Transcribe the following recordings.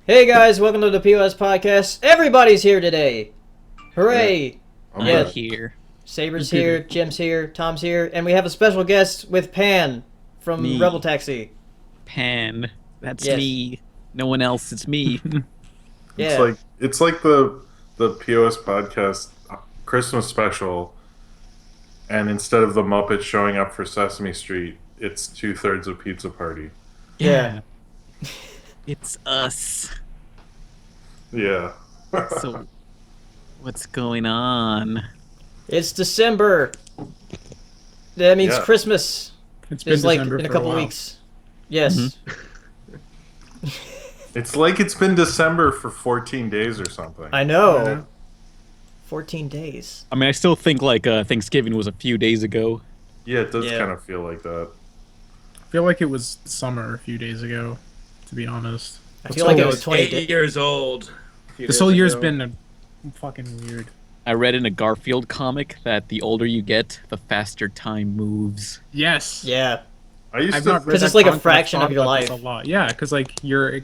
Hey guys, welcome to the POS Podcast. Everybody's here today. Hooray! I'm here. Saber's here, Jim's here, Tom's here, and we have a special guest with Pan from RebelTaxi. Pan. That's me. No one else, it's me. Yeah. It's like the POS Podcast Christmas special, and instead of the Muppets showing up for Sesame Street, it's 2/3 of Pizza Party. Yeah. It's us. Yeah. So, what's going on? It's December. That means Yeah. Christmas. It's been It's like December in a for couple while. weeks. Yes. It's like it's been December for 14 days or something. I know. Yeah. 14 days. I mean, I still think Thanksgiving was a few days ago. Yeah, it does Yeah. kind of feel like that. I feel like it was summer a few days ago, to be honest. I feel like it was 20 8 days. years old. This whole year's been fucking weird. I read in a Garfield comic that the older you get, the faster time moves. Yes. Yeah. I used I've to not read 'Cause that it's like a comic, but I've fraction thought of your about this life. A lot. Yeah, because like your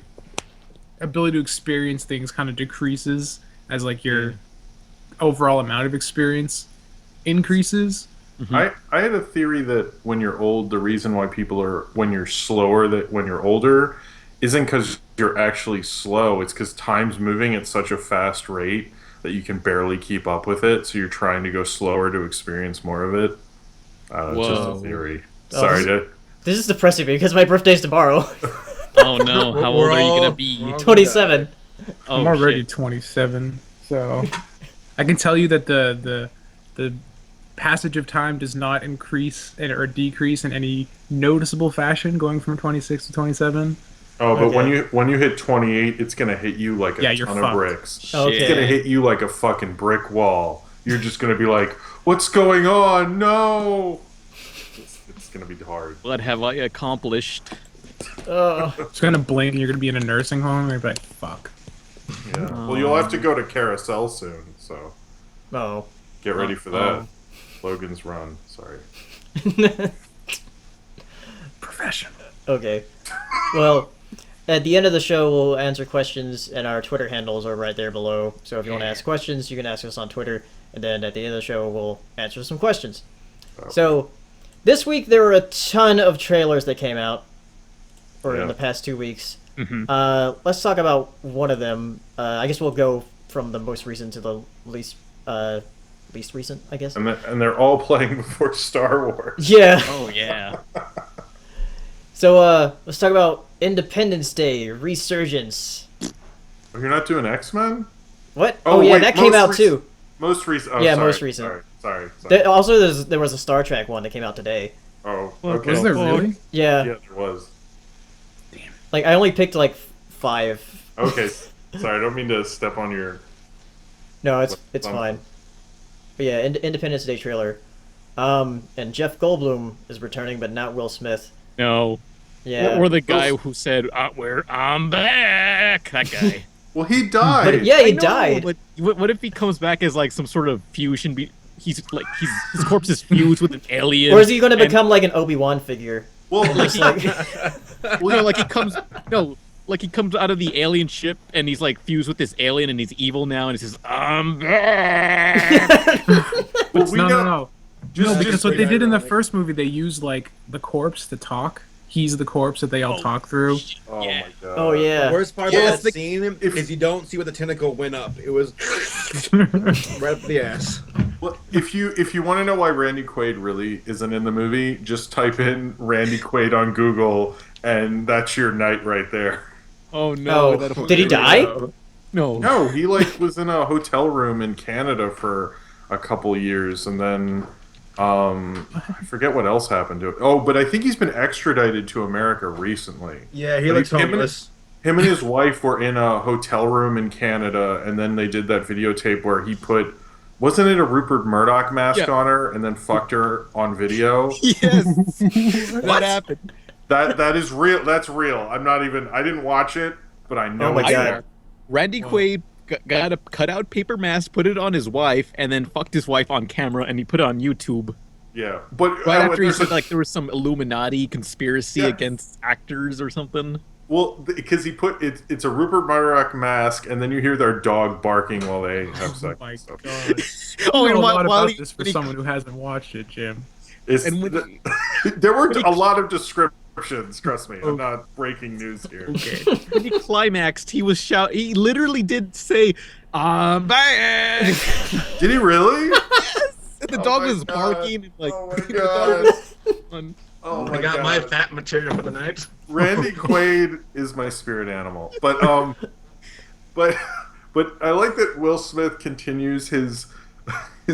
ability to experience things kind of decreases as like your overall amount of experience increases. I had a theory that when you're old, the reason why people are when you're slower that when you're older isn't because you're actually slow. It's because time's moving at such a fast rate that you can barely keep up with it. So you're trying to go slower to experience more of it. It's just a Whoa. theory. Oh, Sorry to. This is depressing me because my birthday's tomorrow. Oh no, how old are you gonna be? 27. Oh, I'm already shit. 27, so I can tell you that the passage of time does not increase or decrease in any noticeable fashion going from 26 to 27. Oh, but Okay. when you hit 28, it's gonna hit you like a you're ton of fucked. bricks. Okay. It's gonna hit you like a fucking brick wall. You're just gonna be like, "What's going on? No!" It's gonna be hard. What have I accomplished? It's gonna blink and you're gonna be in a nursing home and you're like, fuck. Yeah. Well, you'll have to go to Carousel soon, so Oh. get ready for that. Logan's Run. Sorry. Professional. Okay. Well, at the end of the show, we'll answer questions, and our Twitter handles are right there below. So if you want to ask questions, you can ask us on Twitter, and then at the end of the show, we'll answer some questions. Okay. So, this week there were a ton of trailers that came out, or in Yeah. the past 2 weeks. Mhm. Let's talk about one of them. I guess we'll go from the most recent to the least recent, I guess. And they're all playing before Star Wars. Yeah. Oh yeah. So, let's talk about Independence Day, Resurgence. Oh, you're not doing X-Men? What? Oh, Oh, yeah, wait, that came most out rec- too. Most recent. Oh, Yeah, sorry, most recent. Sorry. Also, there was a Star Trek one that came out today. Oh, What okay. Was there really? Yeah, Yeah, there was. like I only picked like 5. Okay. Sorry, I don't mean to step on your... No, it's Um, fine. But yeah, Independence Day trailer. And Jeff Goldblum is returning, but not Will Smith. No. Yeah. Or the guy who said, I'm back! That guy. Well, he died. But yeah, he I know, died. But what if he comes back as like some sort of fusion? His corpse is fused with an alien. Or is he going to and- become like an Obi-Wan figure? Well, Just like, Well, no, like he comes. No, like he comes out of the alien ship and he's like fused with this alien and he's evil now and he says, I'm back. well, we No, know... no. Just, No, because just, what they did in the ironic. first movie, they used like the corpse to talk. He's the corpse that they all talk through. oh Yeah. my god. oh yeah. The worst part Yeah, about it's that scene is you don't see where the tentacle went up. It was right up the ass. Well, if you want to know why Randy Quaid really isn't in the movie, just type in Randy Quaid on Google, and that's your night right there. Oh no! Oh, that'll- did he die? No. No, he like was in a hotel room in Canada for a couple years, and then I forget what else happened to it. Oh, but I think he's been extradited to America recently. Yeah, he But looks him and- homeless. Him and his wife were in a hotel room in Canada, and then they did that videotape where he put, wasn't it a Rupert Murdoch mask Yeah. on her, and then fucked her on video? Yes. That happened. That is real. That's real. I'm not even. I didn't watch it, but I know Oh my it's God. there. Randy Quaid got a cutout paper mask, put it on his wife, and then fucked his wife on camera, and he put it on YouTube. Yeah, but Right after he there's said a- like there was some Illuminati conspiracy Yeah. against actors or something. Well, because he put it's a Rupert Murdoch mask, and then you hear their dog barking while they have sex. Oh my and stuff. god. Oh, I know and a lot while about this for someone who hasn't watched it, Jim. And when There were a lot of descriptions. Trust me, I'm not breaking news here. Okay. When he climaxed, he was He literally did say, "I'm back." Did he really? Yes. And the dog my was God. barking and like. Oh my god! on- Oh my I got god! my fat material for the night. Randy Quaid is my spirit animal, but I like that Will Smith continues his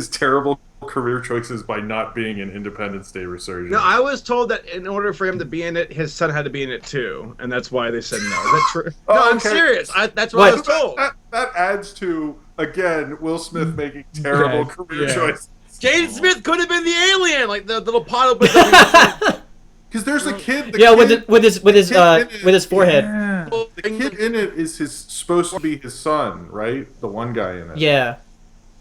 terrible career choices by not being in Independence Day Resurgence. No, I was told that in order for him to be in it, his son had to be in it too, and that's why they said no. Is that true? Oh, No, I'm okay. serious. That's what I was told. That adds to again Will Smith making terrible career Yeah. choices. Jaden Smith could have been the alien, like the little pot open. Because there's a kid. Yeah, kid, with his forehead. Yeah. the kid in it is supposed to be his son, right? The one guy in it. Yeah.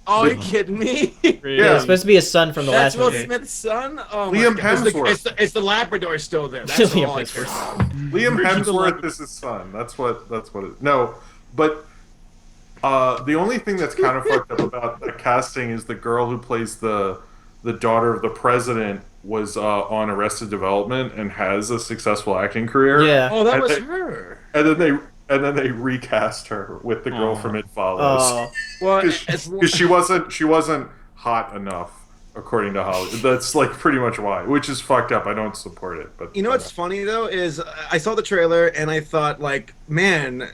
Oh, you kidding me? Yeah, it's supposed to be his son from the That's last Will movie. Smith's son. Oh Liam my God. Hemsworth. It's the Labrador still there. That's Liam all I Hemsworth. care about. Liam Hemsworth is his son. That's what it. No, but the only thing that's kind of fucked up about the casting is the girl who plays the daughter of the president was on Arrested Development and has a successful acting career. Yeah. Oh, that And was they- her. And then they recast her with the girl from It Follows. Oh. Well, Because she wasn't hot enough, according to Hollywood. That's like pretty much why, which is fucked up. I don't support it. But you know what's funny though is I saw the trailer and I thought like, man,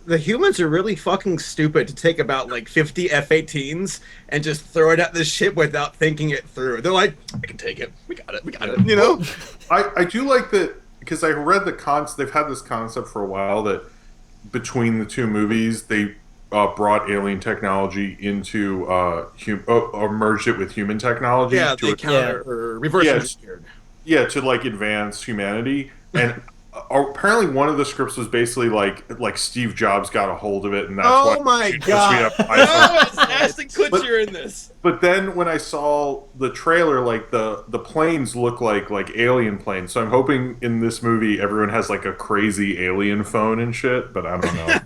the humans are really fucking stupid to take about like 50 F-18s and just throw it at the ship without thinking it through. They're like, we can take it. We got it. You know? I do like that because I read they've had this concept for a while that between the two movies they brought alien technology into or merged it with human technology. Yeah, to they counter or reverse Yeah. engineered. Yeah, to like advance humanity. And apparently one of the scripts was basically like Steve Jobs got a hold of it, and that's why Oh my we god! have No, iPhones. it's Ashton Kutcher in this. But then when I saw the trailer, like the planes look like alien planes. So I'm hoping in this movie everyone has like a crazy alien phone and shit. But I don't know.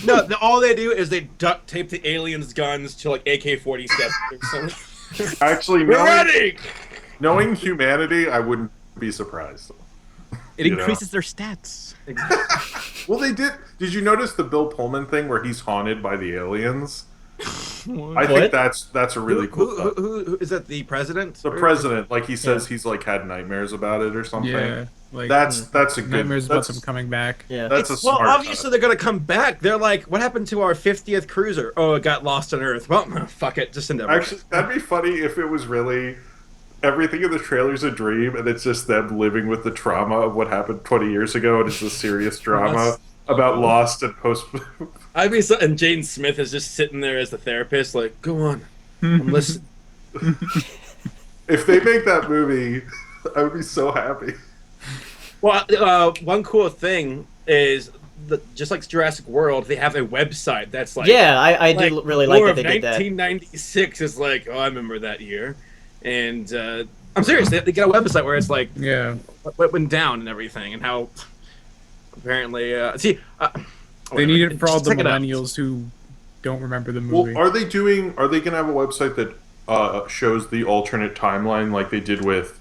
No, all they do is they duct tape the aliens' guns to like AK-47. Actually, We're ready. knowing humanity, I wouldn't be surprised. It You know. increases their stats. Well, they did. Did you notice the Bill Pullman thing where he's haunted by the aliens? I think that's a really cool. Who is that? The president? The president, like he says, he's like had nightmares about it or something. Yeah. Like That's a good. nightmares about That's, them coming back. Yeah. that's a Well, smart. obviously they're gonna come back. They're like, what happened to our 50th cruiser? Oh, it got lost on Earth. Well, fuck it, just send it. Actually, that'd be funny if it was really everything in the trailer's a dream, and it's just them living with the trauma of what happened 20 years ago, and it's a serious drama about Lost and post. I'd be so, and Jaden Smith is just sitting there as the therapist, like, go on, I'm listening. If they make that movie, I would be so happy. Well, one cool thing is just like Jurassic World, they have a website that's like Yeah, I did really like War that they of did that. 1996 is like, oh, I remember that year, and I'm serious. They get a website where it's like Yeah. what went down and everything, and how apparently They need it for all the check it out. millennials who don't remember the movie. Well, are they going to have a website that shows the alternate timeline like they did with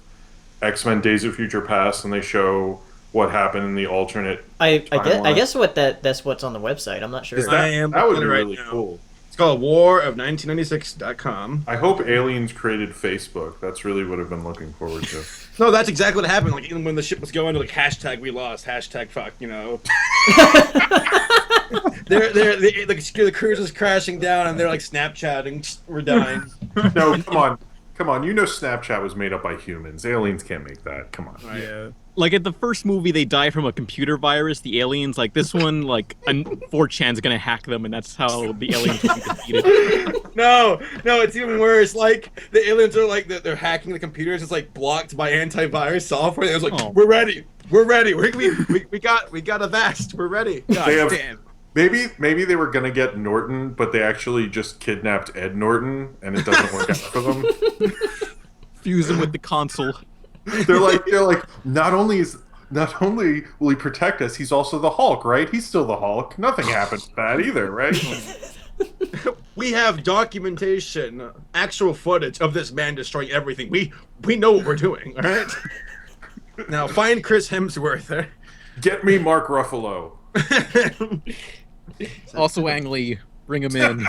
X-Men Days of Future Past, and they show what happened in the alternate I timeline? guess that's what's on the website. I'm not sure. Is I am that would be looking right really now. cool. It's called warof1996.com. I hope aliens created Facebook. That's really what I've been looking forward to. No, that's exactly what happened. Like even when the ship was going to like hashtag we lost, hashtag fuck, you know. The cruise is crashing down and they're like Snapchatting, we're dying. No, come on. You know Snapchat was made up by humans. Aliens can't make that. Come on. Yeah. Like at the first movie, they die from a computer virus. The aliens, like this one, like 4chan's gonna hack them, and that's how the aliens will be defeated. No, it's even worse. Like the aliens are like they're hacking the computers. It's like blocked by antivirus software. It's like we're ready. We got a vast. We're ready. God They have- damn. Maybe they were gonna get Norton, but they actually just kidnapped Ed Norton, and it doesn't work out for them. Fuse them with the console. They're like, not only is not only will he protect us, he's also the Hulk, right? He's still the Hulk. Nothing happened to that either, right? We have documentation, actual footage of this man destroying everything. We know what we're doing, all right? Now find Chris Hemsworth. Get me Mark Ruffalo. Also, Ang Lee, bring him in.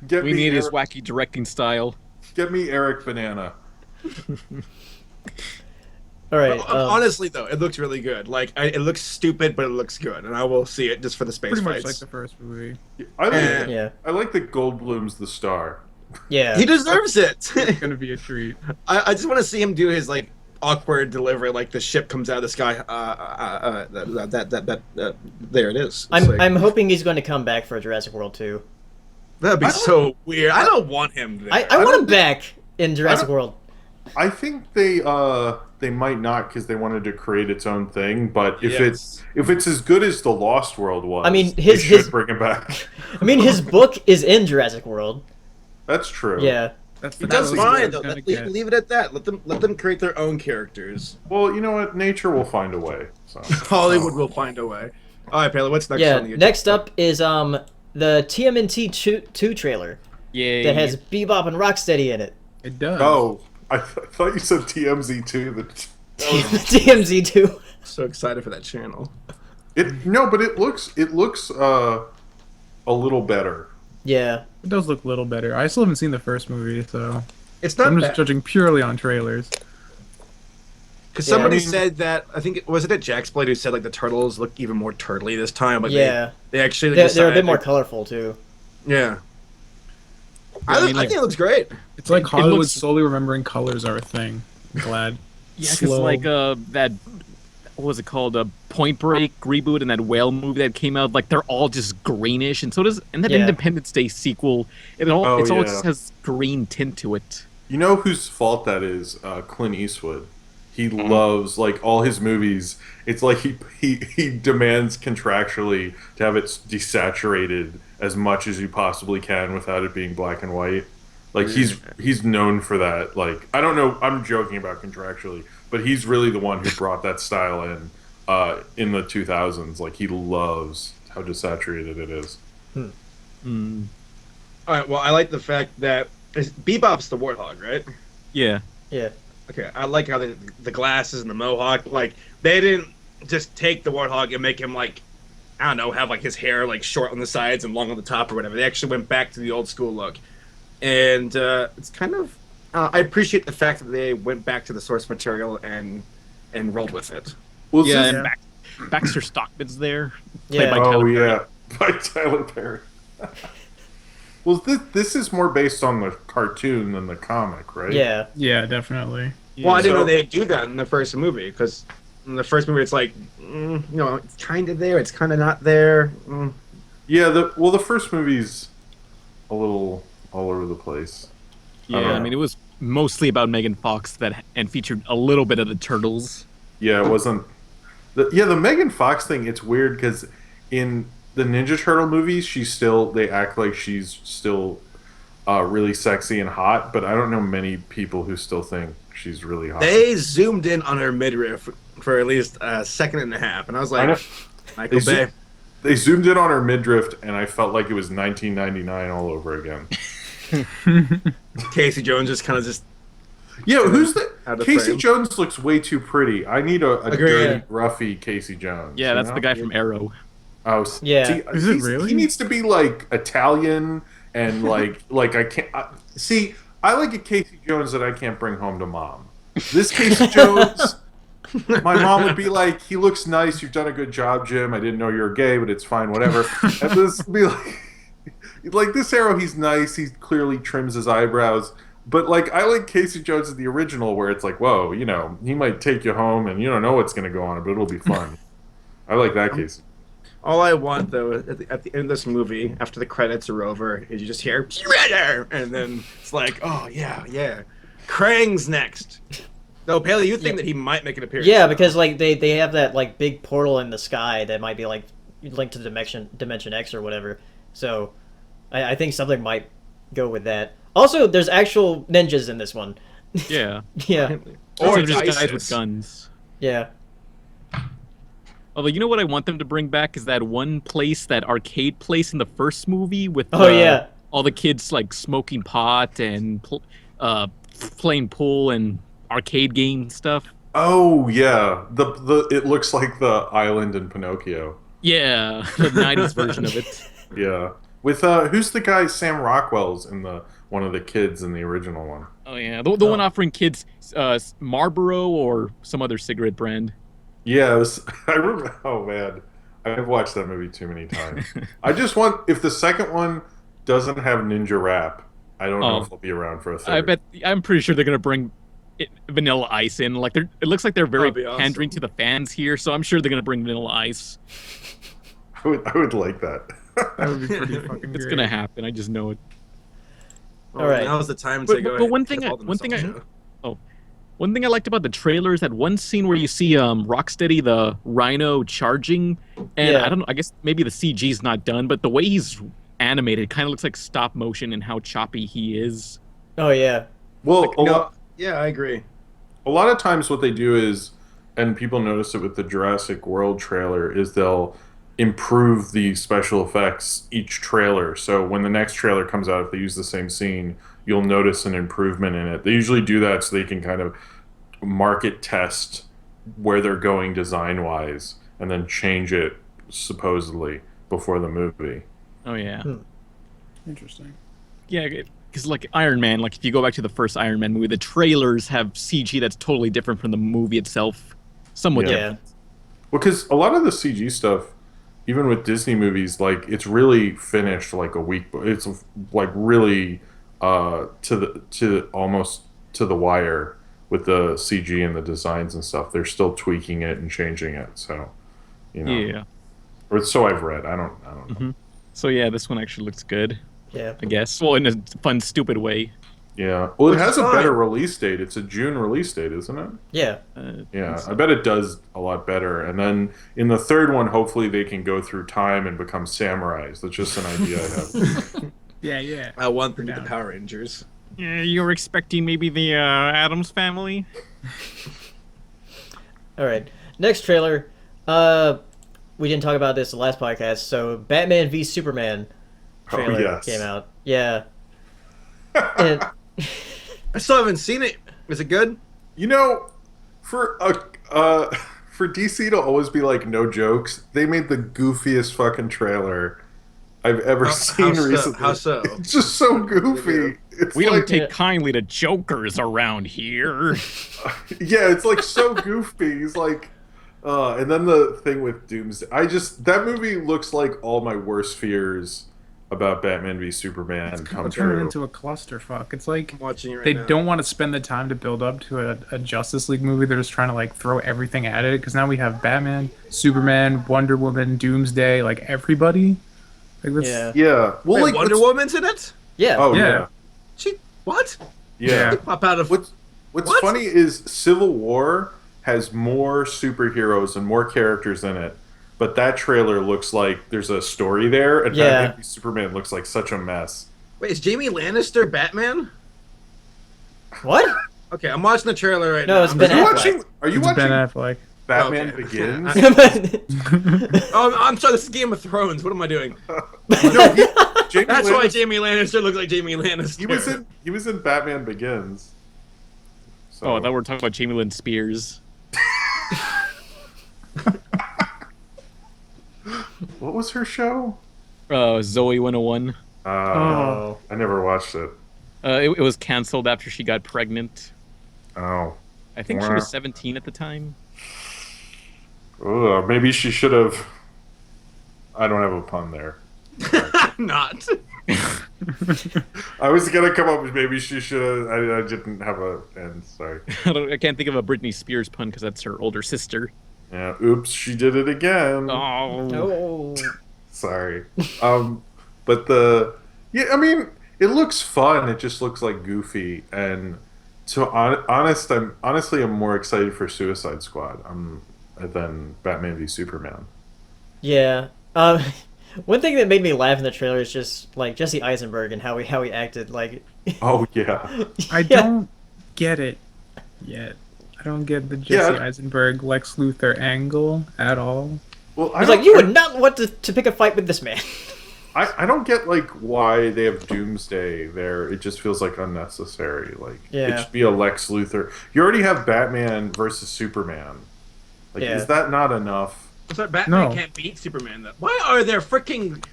Get We me need his Eric, wacky directing style. Get me Eric Banana. All right. Honestly, though, it looks really good. Like, it looks stupid, but it looks good, and I will see it just for the space Pretty much fights. like the first movie. Yeah. I like that Goldblum's the star. Yeah. He deserves it. It's gonna be a treat. I just want to see him do his like awkward delivery, like the ship comes out of the sky. There it is. It's like, I'm hoping he's going to come back for Jurassic World 2. that'd be so weird. I don't want him there. I want him back in Jurassic World. I think they might not because they wanted to create its own thing. But if it's as good as the Lost World was, I mean, they should bring it back. I mean, his book is in Jurassic World. That's true. Yeah. That's That's fine though. Gonna Leave it at that. Let them create their own characters. Well, you know what? Nature will find a way. So. Hollywood will find a way. All right, Paley, what's next Yeah. on the Next up is the TMNT 2 trailer Yay. that has Bebop and Rocksteady in it. It does. Oh, I thought you said TMZ2. TMZ 2. So excited for that channel. But it looks a little better. Yeah. It does look a little better. I still haven't seen the first movie, so It's not I'm just bad. judging purely on trailers. Because Yeah, somebody I mean- said that, I think, was it Jack's Blade who said like the turtles look even more turtly this time? Like Yeah. they actually They're a decided- bit more colorful, too. Yeah. I I mean, like- think it looks great. It's like It Hollywood looks- slowly remembering colors are a thing. I'm glad. Yeah, because Slow. like that, what was it called? A Point Break reboot and that Whale movie that came out. Like they're all just greenish, and so does and that Yeah. Independence Day sequel. It all Oh, all yeah. just has green tint to it. You know whose fault that is? Clint Eastwood. He loves like all his movies. It's like he demands contractually to have it desaturated as much as you possibly can without it being black and white. Like he's known for that. Like I don't know. I'm joking about contractually, but he's really the one who brought that style in the 2000s. Like he loves how desaturated it is. Mm. All right, well, I like the fact that Bebop's the warthog, right? Yeah. Yeah. Okay, I like how the glasses and the mohawk, like, they didn't just take the warthog and make him, like, I don't know, have, like, his hair, like, short on the sides and long on the top or whatever. They actually went back to the old school look. And it's kind of... I appreciate the fact that they went back to the source material and rolled with it. Well, Yeah, this- and Baxter Stockman's there. Yeah. by oh Tyler Perry. yeah, by Tyler Perry. Well, this is more based on the cartoon than the comic, right? Yeah. Yeah, definitely. Well, I didn't So- know they'd do that in the first movie, because in the first movie it's like, you know, it's kind of there, it's kind of not there. Yeah. The first movie's a little all over the place. Yeah, I mean it was mostly about Megan Fox and featured a little bit of the Turtles. Yeah, it wasn't. The Megan Fox thing. It's weird because in the Ninja Turtle movies, they act like she's still really sexy and hot, but I don't know many people who still think she's really hot. They zoomed in on her midriff for at least a second and a half, and I was I know. like, Michael Bay. They zoomed in on her midriff, and I felt like it was 1999 all over again. Casey Jones just kind of just... Yeah, who's the Out of Casey frame. Jones looks way too pretty. I need a Agreed. dirty, ruffy Casey Jones. Yeah, you that's know? the guy from Arrow. Oh, Yeah. see, Is it really? He needs to be like Italian and like I can't see. I like a Casey Jones that I can't bring home to mom. This Casey Jones, my mom would be like, "He looks nice. You've done a good job, Jim. I didn't know you were gay, but it's fine, whatever." And this would be like this Arrow. He's nice. He clearly trims his eyebrows. But like I like Casey Jones in the original, where it's like, whoa, you know, he might take you home, and you don't know what's going to go on, but it'll be fun. I like that Casey. All I want, though, at the end of this movie, after the credits are over, is you just hear, "Shredder!" And then it's like, oh, yeah. Krang's next. No, Paley, you think that he might make an appearance? Yeah, because like they have that like big portal in the sky that might be like linked to Dimension X or whatever. So I think something might go with that. Also, there's actual ninjas in this one. Yeah. Yeah. Or Or just guys ISIS. with guns. Yeah. Although, you know what I want them to bring back is that one place, that arcade place in the first movie with Yeah. all the kids like smoking pot and playing pool and arcade game stuff. Oh yeah, the it looks like the island in Pinocchio. Yeah, the 90s version of it. Yeah, with who's the guy? Sam Rockwell's in the one of the kids in the original one. Oh yeah, the one offering kids Marlboro or some other cigarette brand. Yeah, I remember. Oh man, I've watched that movie too many times. I just want if the second one doesn't have Ninja Rap, I don't know if I'll be around for a third. I'm pretty sure they're gonna bring Vanilla Ice in. Like it looks like they're very That'd be pandering awesome. to the fans here, so I'm sure they're gonna bring Vanilla Ice. I would like that. That would be pretty fucking It's great. gonna happen. I just know it. All right. Now's the time to But- go. but ahead one and thing hit I- all the one thing I- nostalgia. One thing I liked about the trailer is that one scene where you see Rocksteady, the Rhino, charging, and Yeah. I don't know. I guess maybe the CG's not done, but the way he's animated kind of looks like stop motion and how choppy he is. Oh yeah. Well, Yeah, I agree. a lot of times what they do is, and people notice it with the Jurassic World trailer, is they'll improve the special effects each trailer. So when the next trailer comes out, if they use the same scene, you'll notice an improvement in it. They usually do that so they can kind of market test where they're going design-wise and then change it supposedly before the movie. Oh yeah, Interesting. yeah. Because like Iron Man, like if you go back to the first Iron Man movie, the trailers have CG that's totally different from the movie itself. Somewhat Yeah. different. Well, because a lot of the CG stuff, even with Disney movies, like it's really finished like a week. It's like really to almost to the wire with the CG and the designs and stuff. They're still tweaking it and changing it. So, you know, Yeah. or so I've read. I don't know. Mhm. So yeah, this one actually looks good. Yeah. I guess. Well, in a fun, stupid way. Yeah. Well, it Which has is a better fine. release date. It's a June release date, isn't it? Yeah. Yeah, I bet it does a lot better. And then in the third one, hopefully they can go through time and become samurais. That's just an idea I have. Yeah. I want them to be Yeah. the Power Rangers. Yeah, you were expecting maybe the Addams Family? All right. Next trailer. We didn't talk about this the last podcast. So Batman v Superman trailer yes. came out. Yeah. And I still haven't seen it. Is it good? You know, for DC to always be like no jokes, they made the goofiest fucking trailer I've ever seen recently. How so? It's just so goofy. It's We don't like, take kindly to jokers around here. yeah, it's like so goofy. He's like, and then the thing with Doomsday. That movie looks like all my worst fears about Batman v Superman come Turn it true. into a clusterfuck. It's like I'm watching it right they now. don't want to spend the time to build up to a Justice League movie. They're just trying to like throw everything at it because now we have Batman, Superman, Wonder Woman, Doomsday, like everybody. Like that's, yeah. Yeah, well, Wait, like Wonder what's- Woman's in it? Yeah. Oh Yeah. yeah, She what? yeah. Yeah. Pop out of What's What? funny is Civil War has more superheroes and more characters in it, but that trailer looks like there's a story there, and Yeah. Batman v Superman looks like such a mess. Wait, is Jamie Lannister Batman? What? Okay, I'm watching the trailer right No, now. it's I'm Ben Are you Affleck. watching? Are you it's watching Ben Affleck. Batman Okay. Begins? Oh, I'm sorry. This is Game of Thrones. What am I doing? No, Jamie That's why Lannister- Jamie Lannister looks like Jamie Lannister. he was in Batman Begins. So, Oh, I thought we were talking about Jamie Lynn Spears. what was her show? Zoe 101. Oh. I never watched it. It was canceled after she got pregnant. Oh, I think she Wow. was 17 at the time. ugh, maybe she should have. I don't have a pun there. Not. I was gonna come up with maybe she should have. I didn't have a end. Sorry. I can't think of a Britney Spears pun because that's her older sister. Yeah. Oops, she did it again. Oh. Oh. Sorry. But I mean, it looks fun. It just looks like goofy. And honestly, I'm more excited for Suicide Squad than Batman v Superman. Yeah. One thing that made me laugh in the trailer is just like Jesse Eisenberg and how he acted. Like, Oh yeah. I Yeah. don't get it yet. I don't get the Jesse Yeah. Eisenberg Lex Luthor angle at all. Well, I was like, you would not want to pick a fight with this man. I don't get like why they have Doomsday there. It just feels like unnecessary. Like Yeah. it should be a Lex Luthor. You already have Batman versus Superman. Like, Yeah. is that not enough? So Batman No. can't beat Superman though. Why are there freaking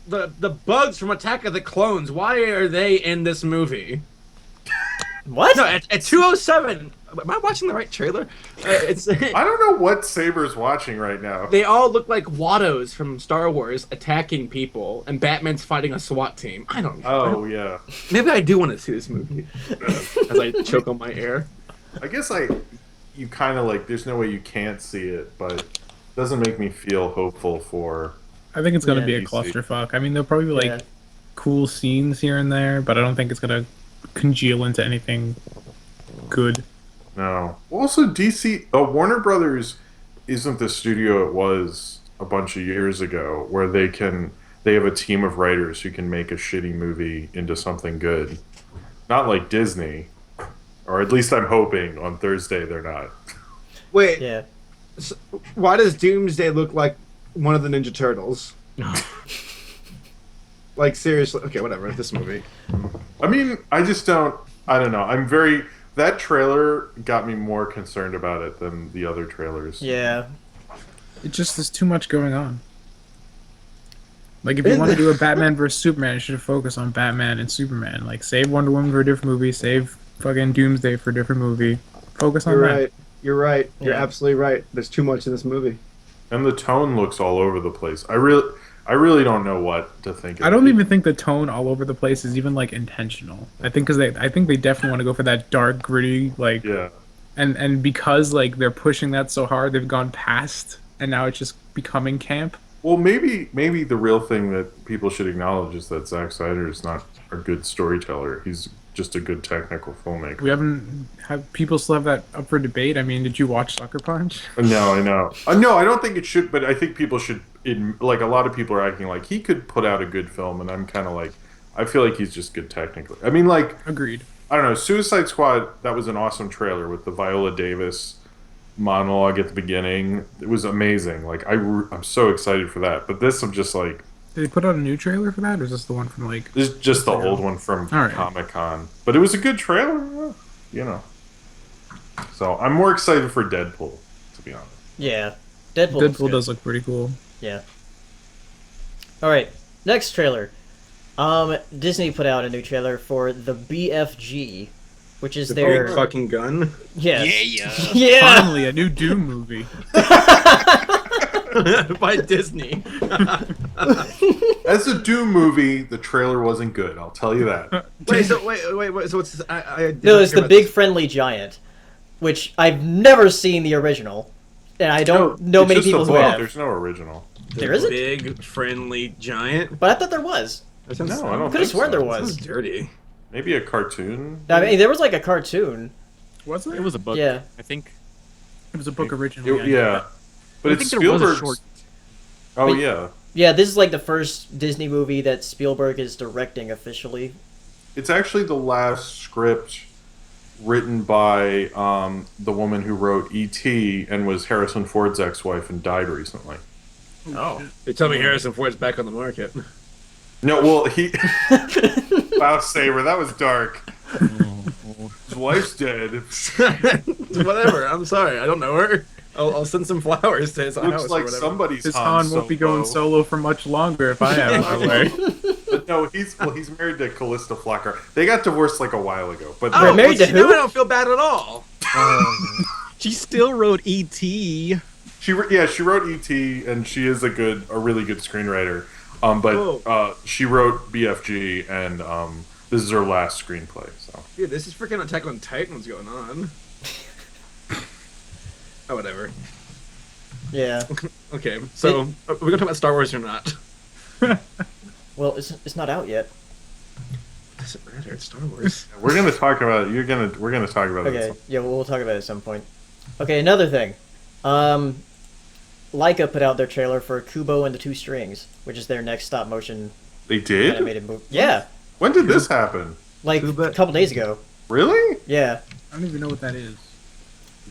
the bugs from Attack of the Clones? Why are they in this movie? What? No, at 2:07. Am I watching the right trailer? It's I don't know what Saber's watching right now. they all look like Wattos from Star Wars attacking people, and Batman's fighting a SWAT team. I don't know. Oh yeah. Maybe I do want to see this movie. As I choke on my air. I guess you kind of like. There's no way you can't see it, but it doesn't make me feel hopeful for. I think it's gonna Yeah. be a DC. clusterfuck. I mean, there'll probably be like Yeah. cool scenes here and there, but I don't think it's gonna congeal into anything good. No. Also, DC. Warner Brothers isn't the studio it was a bunch of years ago, where they have a team of writers who can make a shitty movie into something good. Not like Disney, or at least I'm hoping on Thursday they're not. Wait, Yeah. so why does Doomsday look like one of the Ninja Turtles? Like seriously? Okay, whatever. This movie. I mean, I just don't. I don't know. That trailer got me more concerned about it than the other trailers. Yeah. It just there's too much going on. Like if you want to do a Batman versus Superman, you should focus on Batman and Superman. Like save Wonder Woman for a different movie, save fucking Doomsday for a different movie. Focus on You're that. right. You're right. You're Yeah. absolutely right. There's too much in this movie. And the tone looks all over the place. I really don't know what to think of I don't it. even think the tone all over the place is even like intentional. I think I think they definitely want to go for that dark, gritty, like, Yeah. and because like they're pushing that so hard, they've gone past, and now it's just becoming camp. Well, maybe the real thing that people should acknowledge is that Zack Snyder is not a good storyteller. He's just a good technical filmmaker. We haven't have people still have that up for debate. I mean, did you watch Sucker Punch? No, I know. No, I don't think it should, but I think people should. Like, a lot of people are acting like he could put out a good film, and I'm kind of like, I feel like he's just good technically. I mean, like, Agreed. I don't know, Suicide Squad, that was an awesome trailer with the Viola Davis monologue at the beginning. It was amazing. Like, I'm so excited for that. But this, I'm just like, Did they put out a new trailer for that, or is this the one from like? this is just the old one from All right. Comic-Con. But it was a good trailer, you know. So, I'm more excited for Deadpool, to be honest. Yeah. Deadpool. looks Deadpool good. does look pretty cool. Yeah. All right. Next trailer. Disney put out a new trailer for the BFG, which is The their big fucking gun. yes. Yeah. Finally, a new Doom movie. By Disney. As a Doom movie, the trailer wasn't good, I'll tell you that. wait, so what's this? I did No, not it's hear the about Big this. Friendly Giant, which I've never seen the original, and I don't know It's many just a people who book. have. There's no original. There isn't? Big friendly giant. But I thought there was. That sounds, No, I don't Could have think sworn so. there Sounds was. dirty. Maybe a cartoon? I mean, there was like a cartoon. Was it? It was a book. Yeah. I think. It was a book originally. Yeah. But I it's think there was a Spielberg's... short. Oh, But- yeah. Yeah, this is like the first Disney movie that Spielberg is directing officially. It's actually the last script written by the woman who wrote E.T. and was Harrison Ford's ex-wife and died recently. Oh. They tell me Harrison Ford's back on the market. No, well, he... Wow, Saber, that was dark. His wife's dead. Whatever. I'm sorry. I don't know her. I'll send some flowers to his house Looks or like whatever. somebody's His Han won't be going solo for much longer if I have it my way. But no, he's married to Callista Flockhart. They got divorced like a while ago. But They're married to see, who? now I don't feel bad at all. She still wrote E.T. she wrote E.T. and she is a really good screenwriter. But she wrote BFG and this is her last screenplay. So Dude, this is freaking Attack on Titan. What's going on? Oh, whatever. Yeah. Okay, so are we gonna talk about Star Wars or not? Well, it's not out yet. Doesn't matter. It's Star Wars. we're gonna talk about it. We're gonna talk about Okay. it. Yeah, we'll talk about it at some point. Okay, another thing. Leica put out their trailer for Kubo and the Two Strings, which is their next stop motion They did? animated movie. Yeah, When did this happen? like a couple days ago. Really? Yeah. I don't even know what that is.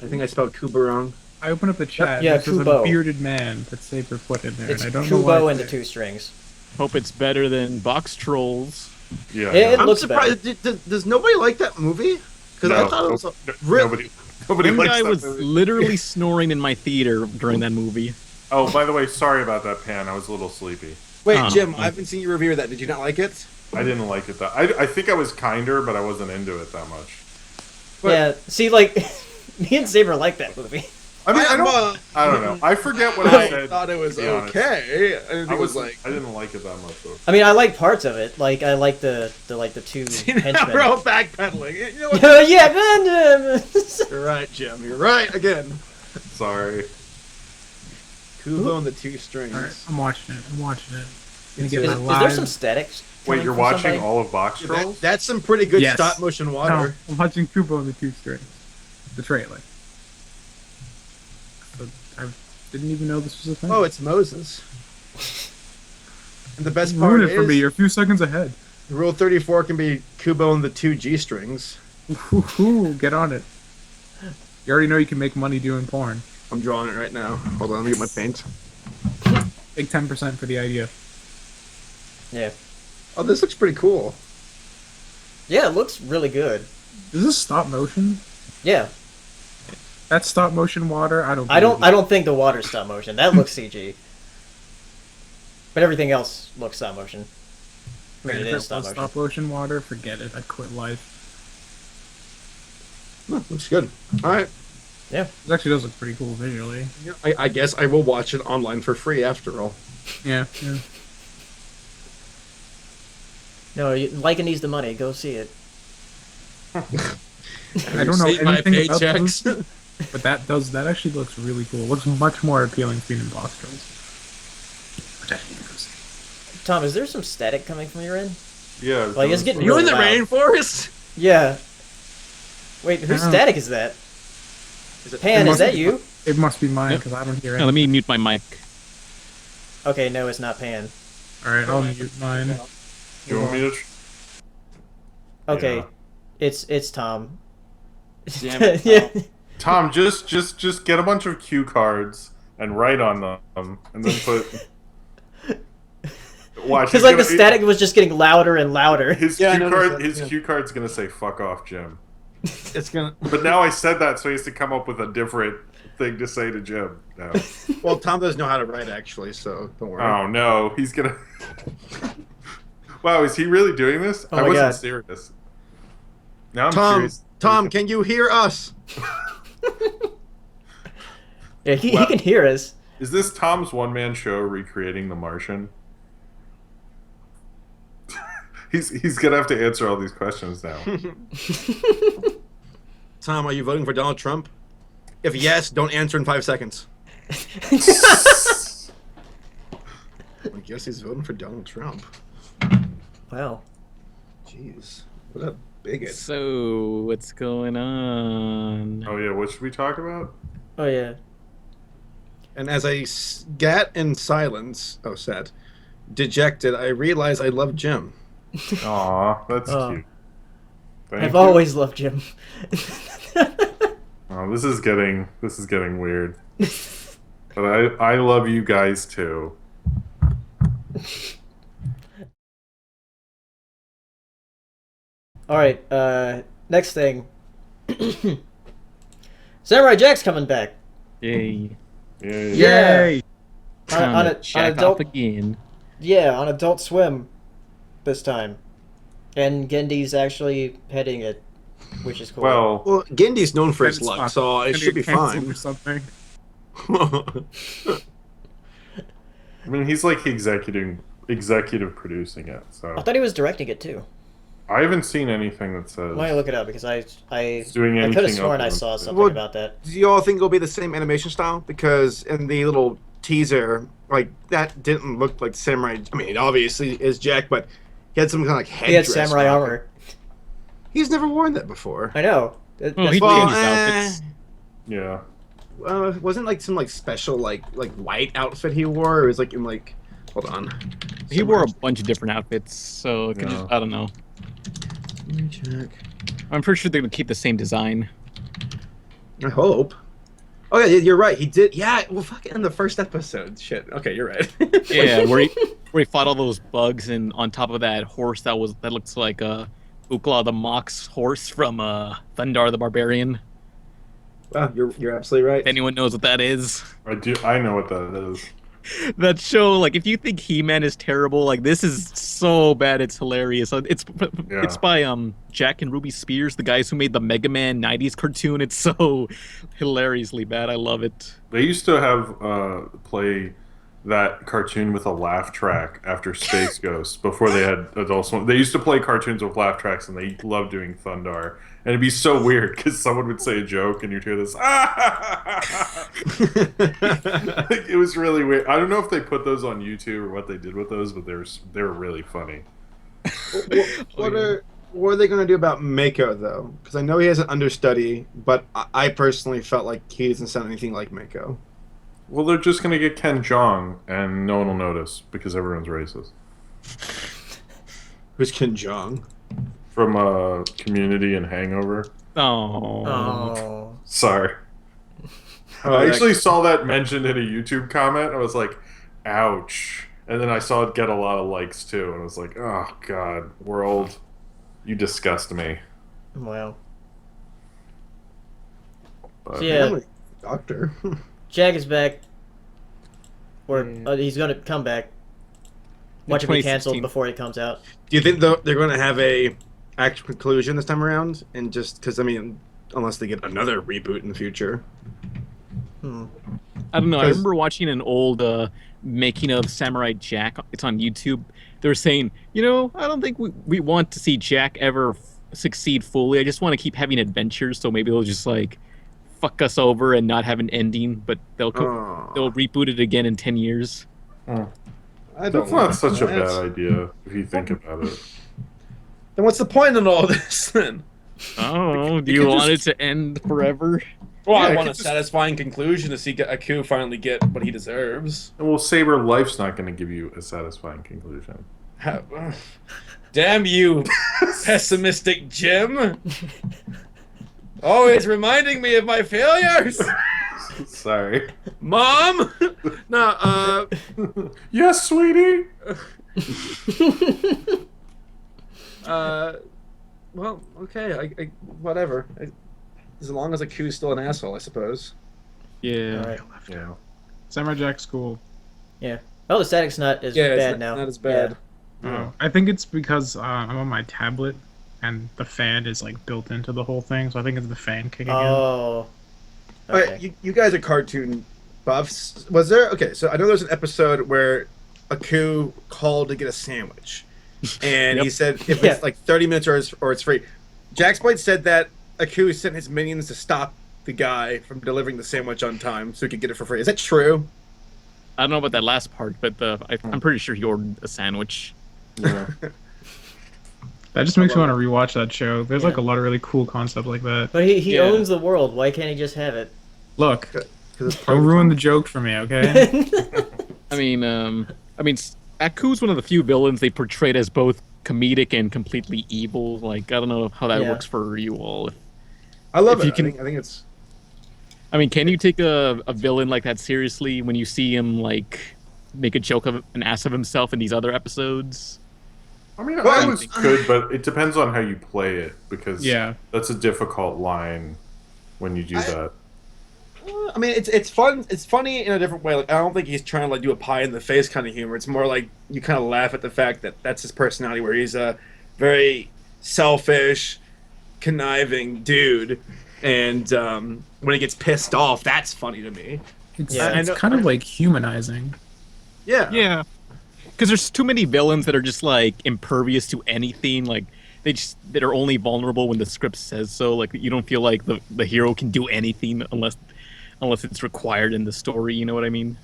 I think I spelled Kubo wrong. I open up the chat. Yeah, This is a Kubo. bearded man that Saber put in there, It's and I don't know why. Kubo and the two strings. Hope it's better than Box Trolls. Yeah. It I'm looks surprised. Does nobody like that movie? Because I thought it was nobody One likes guy that was movie. literally snoring in my theater during that movie. Oh, by the way, sorry about that, Pan. I was a little sleepy. Wait, Oh. Jim, I haven't seen your review of that. Did you not like it? I didn't like it that. I think I was kinder, but I wasn't into it that much. Yeah, see, like, me and Saber like that movie. I mean, I don't know. I forget what I I said. thought it was to be honest. okay. I didn't think I it was was like. I didn't like it that much though. I mean, I like parts of it. Like, I like the two Now henchmen. we're all backpedaling. You know what? Yeah, man. You're right, Jim. You're right again. Sorry. Kubo and the two strings. All right, I'm watching it. Gonna Is, get is my there live. some statics? Wait, coming you're from watching somebody? all of Box Trolls? That's some pretty good Yes. stop motion water. No, I'm watching Kubo and the two strings. The trailer. So I didn't even know this was a thing. Oh, it's Moses. And the best You part ruined it for is, me. You're a few seconds ahead. Rule 34 can be Kubo and the two G strings. Ooh, get on it. You already know you can make money doing porn. I'm drawing it right now. Hold on, let me get my paint. Take 10% for the idea. Yeah. Oh, this looks pretty cool. Yeah, it looks really good. Is this stop motion? Yeah. That's stop motion water? I I don't think the water's stop motion. That looks CG. But everything else looks stop motion. I mean, it is stop motion. Stop motion water? Forget it. I'd quit life. Oh, looks good. All right. Yeah. This actually does look pretty cool visually. I guess I will watch it online for free after all. Yeah. No, Lycan needs the money. Go see it. I don't know Receive my anything about paychecks. this, but that actually looks really cool. It looks much more appealing to me than Box Trolls. Which I think it is. Tom, is there some static coming from your end? Yeah. Like, it's getting You in the loud. rainforest? Yeah. Wait, whose Oh. static is that? Is it Pan, It is that must- you? It must be mine Yep. because I don't hear Now, it. let me mute my mic. Okay, no, it's not Pan. All right, I'll mute mine. You want me to? Okay, Yeah. it's Tom. Damn it, Yeah. Tom, just get a bunch of cue cards and write on them, and then put. Watch. Because like the static was just getting louder and louder. His Yeah, I cue noticed card. that, His yeah. cue card's gonna say "fuck off, Jim." It's gonna. But now I said that, so he has to come up with a different thing to say to Jim. Now. Well, Tom doesn't know how to write actually, so don't worry. Oh no, he's gonna. Wow, is he really doing this? Oh I my wasn't God. serious. Now I'm Tom, curious. Tom, can you hear us? Yeah, he Wow. can hear us. Is this Tom's one-man show recreating The Martian? He's gonna have to answer all these questions now. Tom, are you voting for Donald Trump? If yes, don't answer in 5 seconds. I guess he's voting for Donald Trump. Wow. Jeez, what a bigot. So, what's going on? Oh yeah, what should we talk about? Oh yeah. And as I sat in silence, dejected, I realized I love Jim. Aw, that's Oh. cute. Thank I've you. always loved Jim. Oh, this is getting weird. But I love you guys too. All right. Next thing. Samurai Jack's coming back. Yay. Yeah. Yay! Time on to on jack adult. off again. Yeah, on Adult Swim. This time, and Gendy's actually heading it, which is cool. Well, Well, Gendy's known for his It's luck, fine. so it Gonna should be get canceled fine. Or something. I mean, he's like executive producing it, so I thought he was directing it too. I haven't seen anything that says Why don't you look it up because I doing could anything have sworn other I than- saw something Well, about that. Do you all think it'll be the same animation style? Because in the little teaser, like that didn't look like samurai. I mean, it obviously is Jack, but he had some kind of like headdress. He had samurai on. armor. He's never worn that before. I know. Oh, That's he weird. changed outfits. Yeah. Wasn't like some like special like white outfit he wore. It was like in like, hold on. He wore a bunch of different outfits, so it could Yeah. just, I don't know. Let me check. I'm pretty sure they're gonna keep the same design. I hope. Oh yeah, you're right. He did. Yeah, well, fucking in the first episode. Shit. Okay, you're right. Yeah, where he fought all those bugs, and on top of that horse that looks like Ukla the Mox horse from Thundar the Barbarian. Wow, you're absolutely right. If anyone knows what that is. I do. I know what that is. That show, like, if you think He-Man is terrible, like, this is so bad it's hilarious. It's by Jack and Ruby Spears, the guys who made the Mega Man 90s cartoon. It's so hilariously bad. I love it. They used to have play that cartoon with a laugh track after Space Ghost before they had Adult Swim. They used to play cartoons with laugh tracks, and they loved doing Thundar. And it'd be so weird because someone would say a joke and you'd hear this. It was really weird. I don't know if they put those on YouTube or what they did with those, but they were really funny. What are they going to do about Mako though? Because I know he has an understudy, but I personally felt like he doesn't sound anything like Mako. Well, they're just going to get Ken Jeong, and no one will notice because everyone's racist. Who's Ken Jeong? From Community and Hangover. Oh. Sorry. I actually saw that mentioned in a YouTube comment. I was like, ouch. And then I saw it get a lot of likes too. And I was like, oh, God, world, you disgust me. Wow. But, So yeah, Doctor. Jack is back. Or he's going to come back. Watch it be canceled before it comes out. Do you think they're going to have a actual conclusion this time around? And just because, I mean, unless they get another reboot in the future. I don't know. I remember watching an old making of Samurai Jack. It's on YouTube. They were saying, I don't think we want to see Jack ever succeed fully. I just want to keep having adventures. So maybe they'll just like fuck us over and not have an ending. But they'll reboot it again in 10 years. That's not such a bad idea if you think about it. Then what's the point in all this then? Oh, do you want it to end forever? Well, I want a satisfying conclusion to see Aku finally get what he deserves. Well, Saber, life's not going to give you a satisfying conclusion. Damn you, pessimistic Jim! Always reminding me of my failures. Sorry. Mom? No, Yes, sweetie? Well, okay, I whatever. As long as Aku's still an asshole, I suppose. Yeah. All right. Yeah. Samurai Jack's cool. Yeah. Oh, the static's not as bad now. Not as bad. Oh, I think it's because I'm on my tablet and the fan is like built into the whole thing, so I think it's the fan kicking in. Oh. All right, you guys are cartoon buffs. Was there? Okay, so I know there's an episode where Aku called to get a sandwich, and he said if it's like 30 minutes or it's free. Jaxblade said that Aku sent his minions to stop the guy from delivering the sandwich on time so he could get it for free. Is that true? I don't know about that last part, but I'm pretty sure he ordered a sandwich. Yeah. That just makes me want to rewatch that show. There's like a lot of really cool concepts like that. But he owns the world. Why can't he just have it? Look, don't ruin the joke for me, okay? I mean, Aku's one of the few villains they portrayed as both comedic and completely evil. Like, I don't know how that works for you all. I love If it. you can- I think it's. I mean, can you take a villain like that seriously when you see him like make a joke of an ass of himself in these other episodes? I mean, I was good, but it depends on how you play it, because that's a difficult line when you do that. I mean, it's fun. It's funny in a different way. Like, I don't think he's trying to like do a pie in the face kind of humor. It's more like you kind of laugh at the fact that that's his personality, where he's a very selfish, conniving dude, and when he gets pissed off, that's funny to me. It's kind of like humanizing. Yeah. Yeah. Because there's too many villains that are just like impervious to anything. Like that are only vulnerable when the script says so. Like you don't feel like the hero can do anything unless it's required in the story. You know what I mean?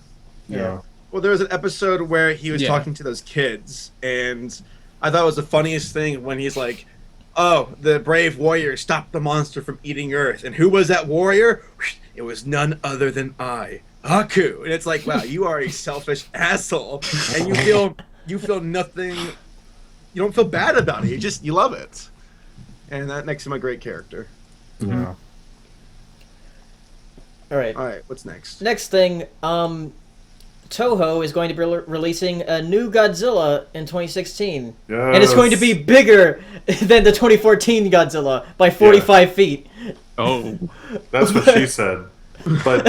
Yeah. Well, there was an episode where he was talking to those kids, and I thought it was the funniest thing when he's like, "Oh, the brave warrior stopped the monster from eating Earth, and who was that warrior? It was none other than I." Aku. And it's like, wow, you are a selfish asshole, and you feel nothing. You don't feel bad about it. You love it, and that makes him a great character. Yeah. All right. All right, what's next? Next thing, Toho is going to be releasing a new Godzilla in 2016. Yes. And it's going to be bigger than the 2014 Godzilla by 45 feet. Oh. That's what she said. But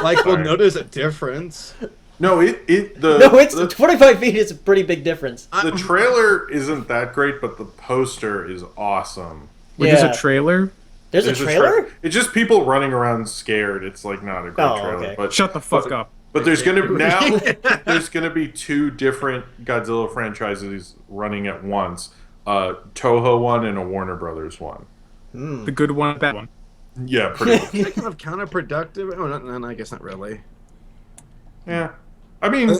Like, we'll Sorry. notice a difference. no, No, it's 25 feet is a pretty big difference. the trailer isn't that great, but the poster is awesome. Wait, there's Yeah. a trailer? There's a trailer? It's just people running around scared. It's like not a great Oh, trailer. okay. But Shut the fuck up. But there's gonna there's gonna be 2 different Godzilla franchises running at once. Toho one and a Warner Brothers one. The good one, bad one. Yeah, pretty much. Is that kind of counterproductive? Oh, no, I guess not really. Yeah. I mean,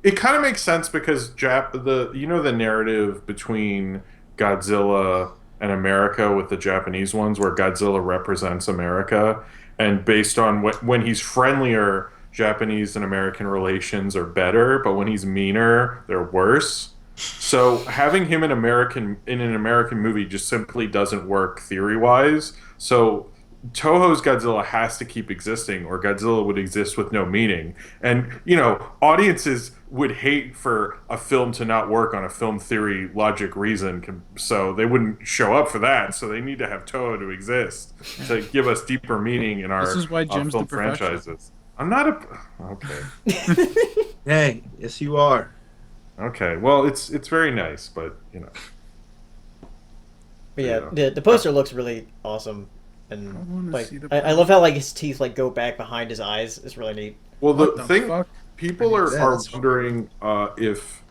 it kind of makes sense because the narrative between Godzilla and America with the Japanese ones, where Godzilla represents America, and based on when he's friendlier, Japanese and American relations are better, but when he's meaner, they're worse. So having him in an American movie just simply doesn't work theory-wise. So Toho's Godzilla has to keep existing, or Godzilla would exist with no meaning. And, audiences would hate for a film to not work on a film theory logic reason, so they wouldn't show up for that. So they need to have Toho to exist to give us deeper meaning in our This is why Jim's film the professional. franchises. I'm not okay. Hey, yes, you are. Okay. Well, it's very nice, but But yeah, Yeah. the poster looks really awesome. I And wanna like see the I love how like his teeth like go back behind his eyes. It's really neat. Well, What the the thing fuck? people I are mean, that's- wondering if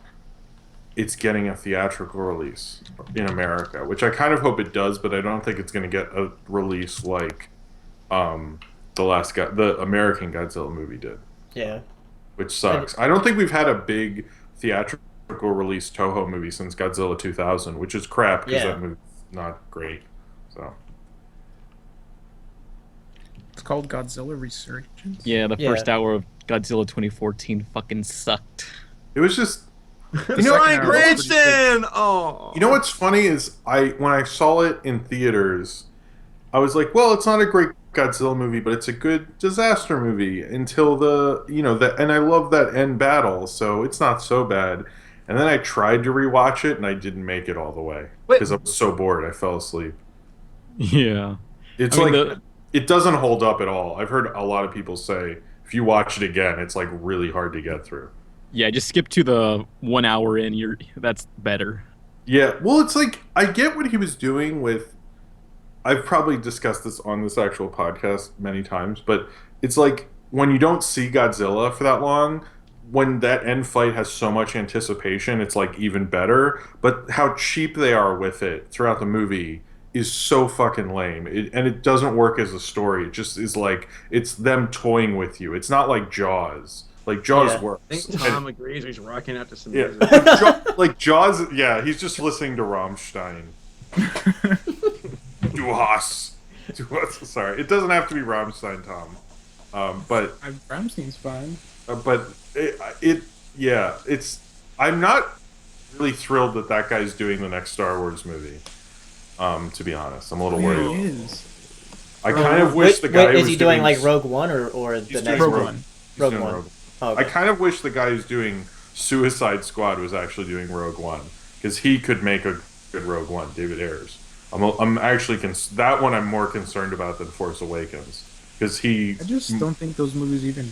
it's getting a theatrical release in America, which I kind of hope it does, but I don't think it's going to get a release like the American Godzilla movie did, Yeah. which sucks. I don't think we've had a big theatrical release Toho movie since Godzilla 2000, which is crap because Yeah. that movie's not great. So It's called Godzilla Resurgence. Yeah, the Yeah. first hour of Godzilla 2014 fucking sucked. it was just. The Bryan second hour was pretty good. Cranston! Oh. You know what's funny is when I saw it in theaters, I was like, well, it's not a great Godzilla movie, but it's a good disaster movie until and I love that end battle, so it's not so bad. And then I tried to rewatch it and I didn't make it all the way Wait. because I was so bored I fell asleep. Yeah. It's I mean, like it doesn't hold up at all. I've heard a lot of people say if you watch it again, it's like really hard to get through. Yeah, just skip to the 1 hour in. That's better. Yeah, well, it's like I get what he was doing with. I've probably discussed this on this actual podcast many times, but it's like when you don't see Godzilla for that long, when that end fight has so much anticipation, it's like even better. But how cheap they are with it throughout the movie is so fucking lame, and it doesn't work as a story. It just is like it's them toying with you. It's not like Jaws. Like Jaws Yeah. works. I think Tom agrees. He's rocking out to some Yeah, music. like Jaws. Yeah, he's just listening to Rammstein. Du hast. Sorry, it doesn't have to be Rammstein, Tom. But Ramstein's fine. I'm not really thrilled that guy's doing the next Star Wars movie. To be honest, I'm a little Yeah, worried. he is. I kind of wish the guy Wait, who is was he doing doing like Rogue One or the He's next doing Rogue one? One. He's Rogue doing One. Rogue. Oh, I okay. kind of wish the guy who's doing Suicide Squad was actually doing Rogue One because he could make a good Rogue One. David Ayers. I'm actually that one I'm more concerned about than Force Awakens because I just don't think those movies even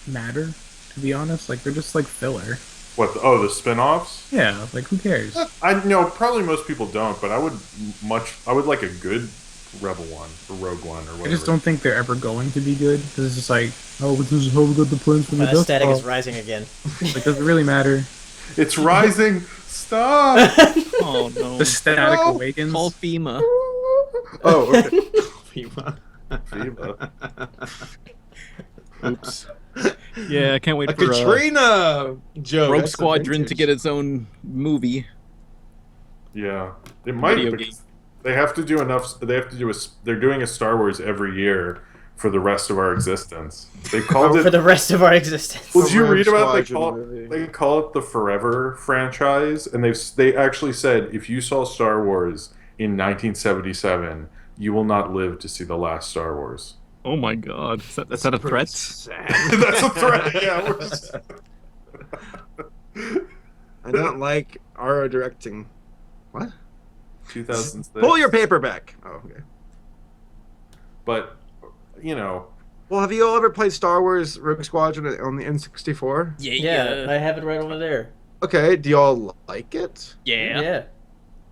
matter, to be honest. Like, they're just like filler. the spin-offs? Yeah, like, who cares? I know probably most people don't, but I would like a good Rebel One or Rogue One or whatever. I just don't think they're ever going to be good, because it's just like, oh, this is how we got the plans from the That Death static Star. is rising again. Like, does it really matter? It's rising. Stop. Oh no. The static No. awakens. Call FEMA. Oh, okay. FEMA. FEMA. Oops. Yeah, I can't wait A for Katrina joke. Rogue That's the Squadron to vintage. get its own movie. Yeah, it might. Video Because game. they have to do enough. They have to do They're doing a Star Wars every year for the rest of our existence. They called For it. the rest of our existence. Well, did you Rogue read about Squadron movie. they call it the Forever franchise, and they actually said if you saw Star Wars in 1977, you will not live to see the last Star Wars. Oh my god. Is that a threat? Sad. That's a threat. Yeah. We're just... I don't like our directing. What? 2006. Pull your paper back. Oh, okay. But, you know. Well, have you all ever played Star Wars Rogue Squadron on the N64? Yeah, I have it right over there. Okay, do y'all like it? Yeah. Yeah.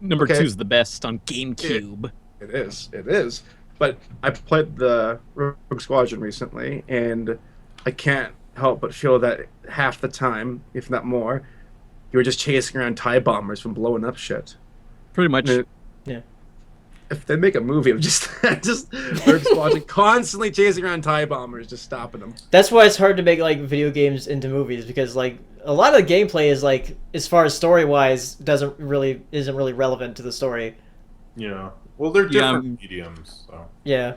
Number Okay. 2 is the best on GameCube. It is. But I played the Rogue Squadron recently, and I can't help but feel that half the time, if not more, you were just chasing around TIE bombers from blowing up shit. Pretty much. Yeah. If they make a movie of just Rogue Squadron constantly chasing around TIE bombers, just stopping them. That's why it's hard to make like video games into movies, because like a lot of the gameplay is like, as far as story wise, isn't really relevant to the story. Yeah. Well, they're different mediums, so. Yeah.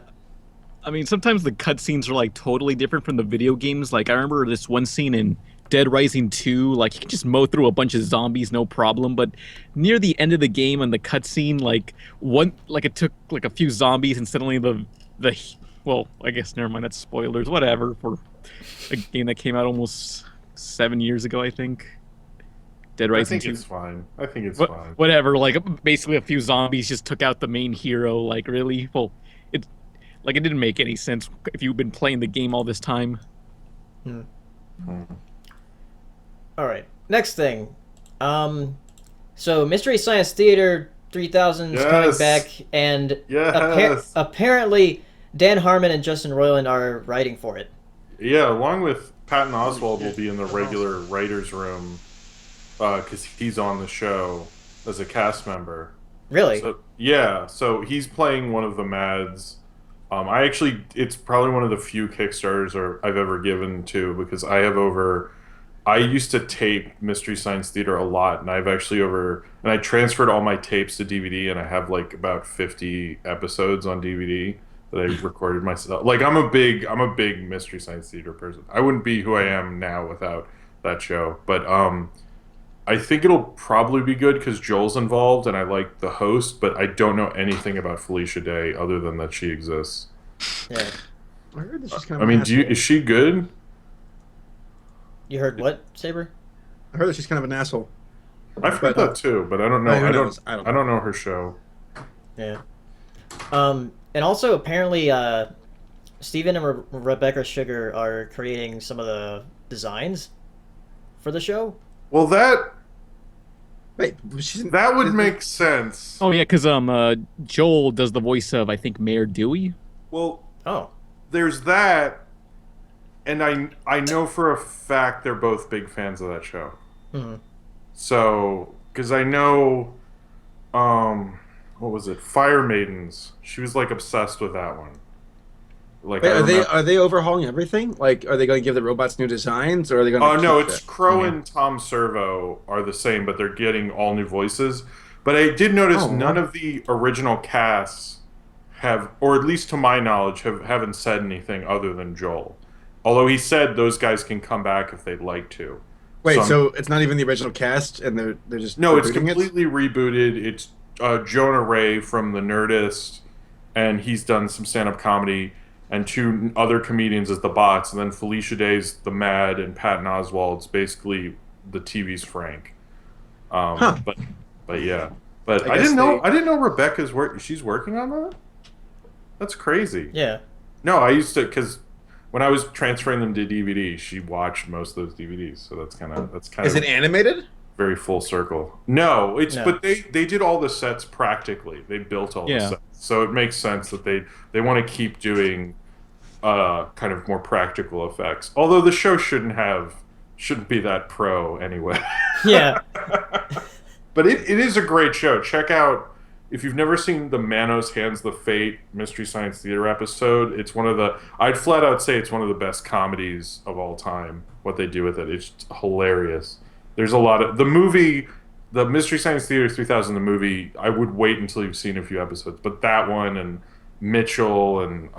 I mean, sometimes the cutscenes are like totally different from the video games. Like I remember this one scene in Dead Rising 2, like you can just mow through a bunch of zombies no problem, but near the end of the game on the cutscene, it took like a few zombies and suddenly the well, I guess never mind, that's spoilers, whatever, for a game that came out almost 7 years ago, I think. Dead Rising 2. I think it's fine. Whatever, like basically a few zombies just took out the main hero, like really? Well, it didn't make any sense if you've been playing the game all this time. All right. Next thing. So Mystery Science Theater 3000 is coming back, and apparently Dan Harmon and Justin Roiland are writing for it. Yeah, along with Patton Oswalt will be in the regular writers' room because he's on the show as a cast member. Really? So he's playing one of the Mads. It's probably one of the few Kickstarters I've ever given to, because I used to tape Mystery Science Theater a lot, and and I transferred all my tapes to DVD, and I have like about 50 episodes on DVD that I recorded myself. Like I'm a big Mystery Science Theater person. I wouldn't be who I am now without that show. But I think it'll probably be good because Joel's involved, and I like the host, but I don't know anything about Felicia Day other than that she exists. Yeah. I heard that she's kind of is she good? You heard what, Saber? I heard that she's kind of an asshole. I've heard that too, but I don't know. I don't know her show. Yeah. And also apparently, Steven and Rebecca Sugar are creating some of the designs for the show. Well, that Wait, would make sense. Oh yeah, because Joel does the voice of, I think, Mayor Dewey. Well, Oh. there's that, and I know for a fact they're both big fans of that show. Mm-hmm. So, because I know, what was it? Fire Maidens. She was like obsessed with that one. Like, wait, are they overhauling everything? Like, are they going to give the robots new designs, or are they going to? Oh no, it's Crow and Tom Servo are the same, but they're getting all new voices. But I did notice none of the original casts have, or at least to my knowledge, haven't said anything other than Joel. Although he said those guys can come back if they'd like to. Wait, so it's not even the original cast, and they're just no, it's rebooting completely rebooted. It's Jonah Ray from The Nerdist, and he's done some stand-up comedy, and two other comedians as the bots, and then Felicia Day's the Mad, and Patton Oswalt's basically the TV's Frank. But yeah, but I didn't know Rebecca's she's working on that. That's crazy. Yeah. No, I used to, because when I was transferring them to DVD, she watched most of those DVDs, so that's kind of Is it animated? very full circle. No, but they did all the sets practically. They built all the sets, so it makes sense that they want to keep doing kind of more practical effects. Although the show shouldn't be that pro anyway. Yeah. But it is a great show. Check out, if you've never seen the Manos Hands the Fate Mystery Science Theater episode, I'd flat out say it's one of the best comedies of all time, what they do with it. It's hilarious. There's a lot of, the Mystery Science Theater 3000, the movie, I would wait until you've seen a few episodes, but that one and Mitchell and,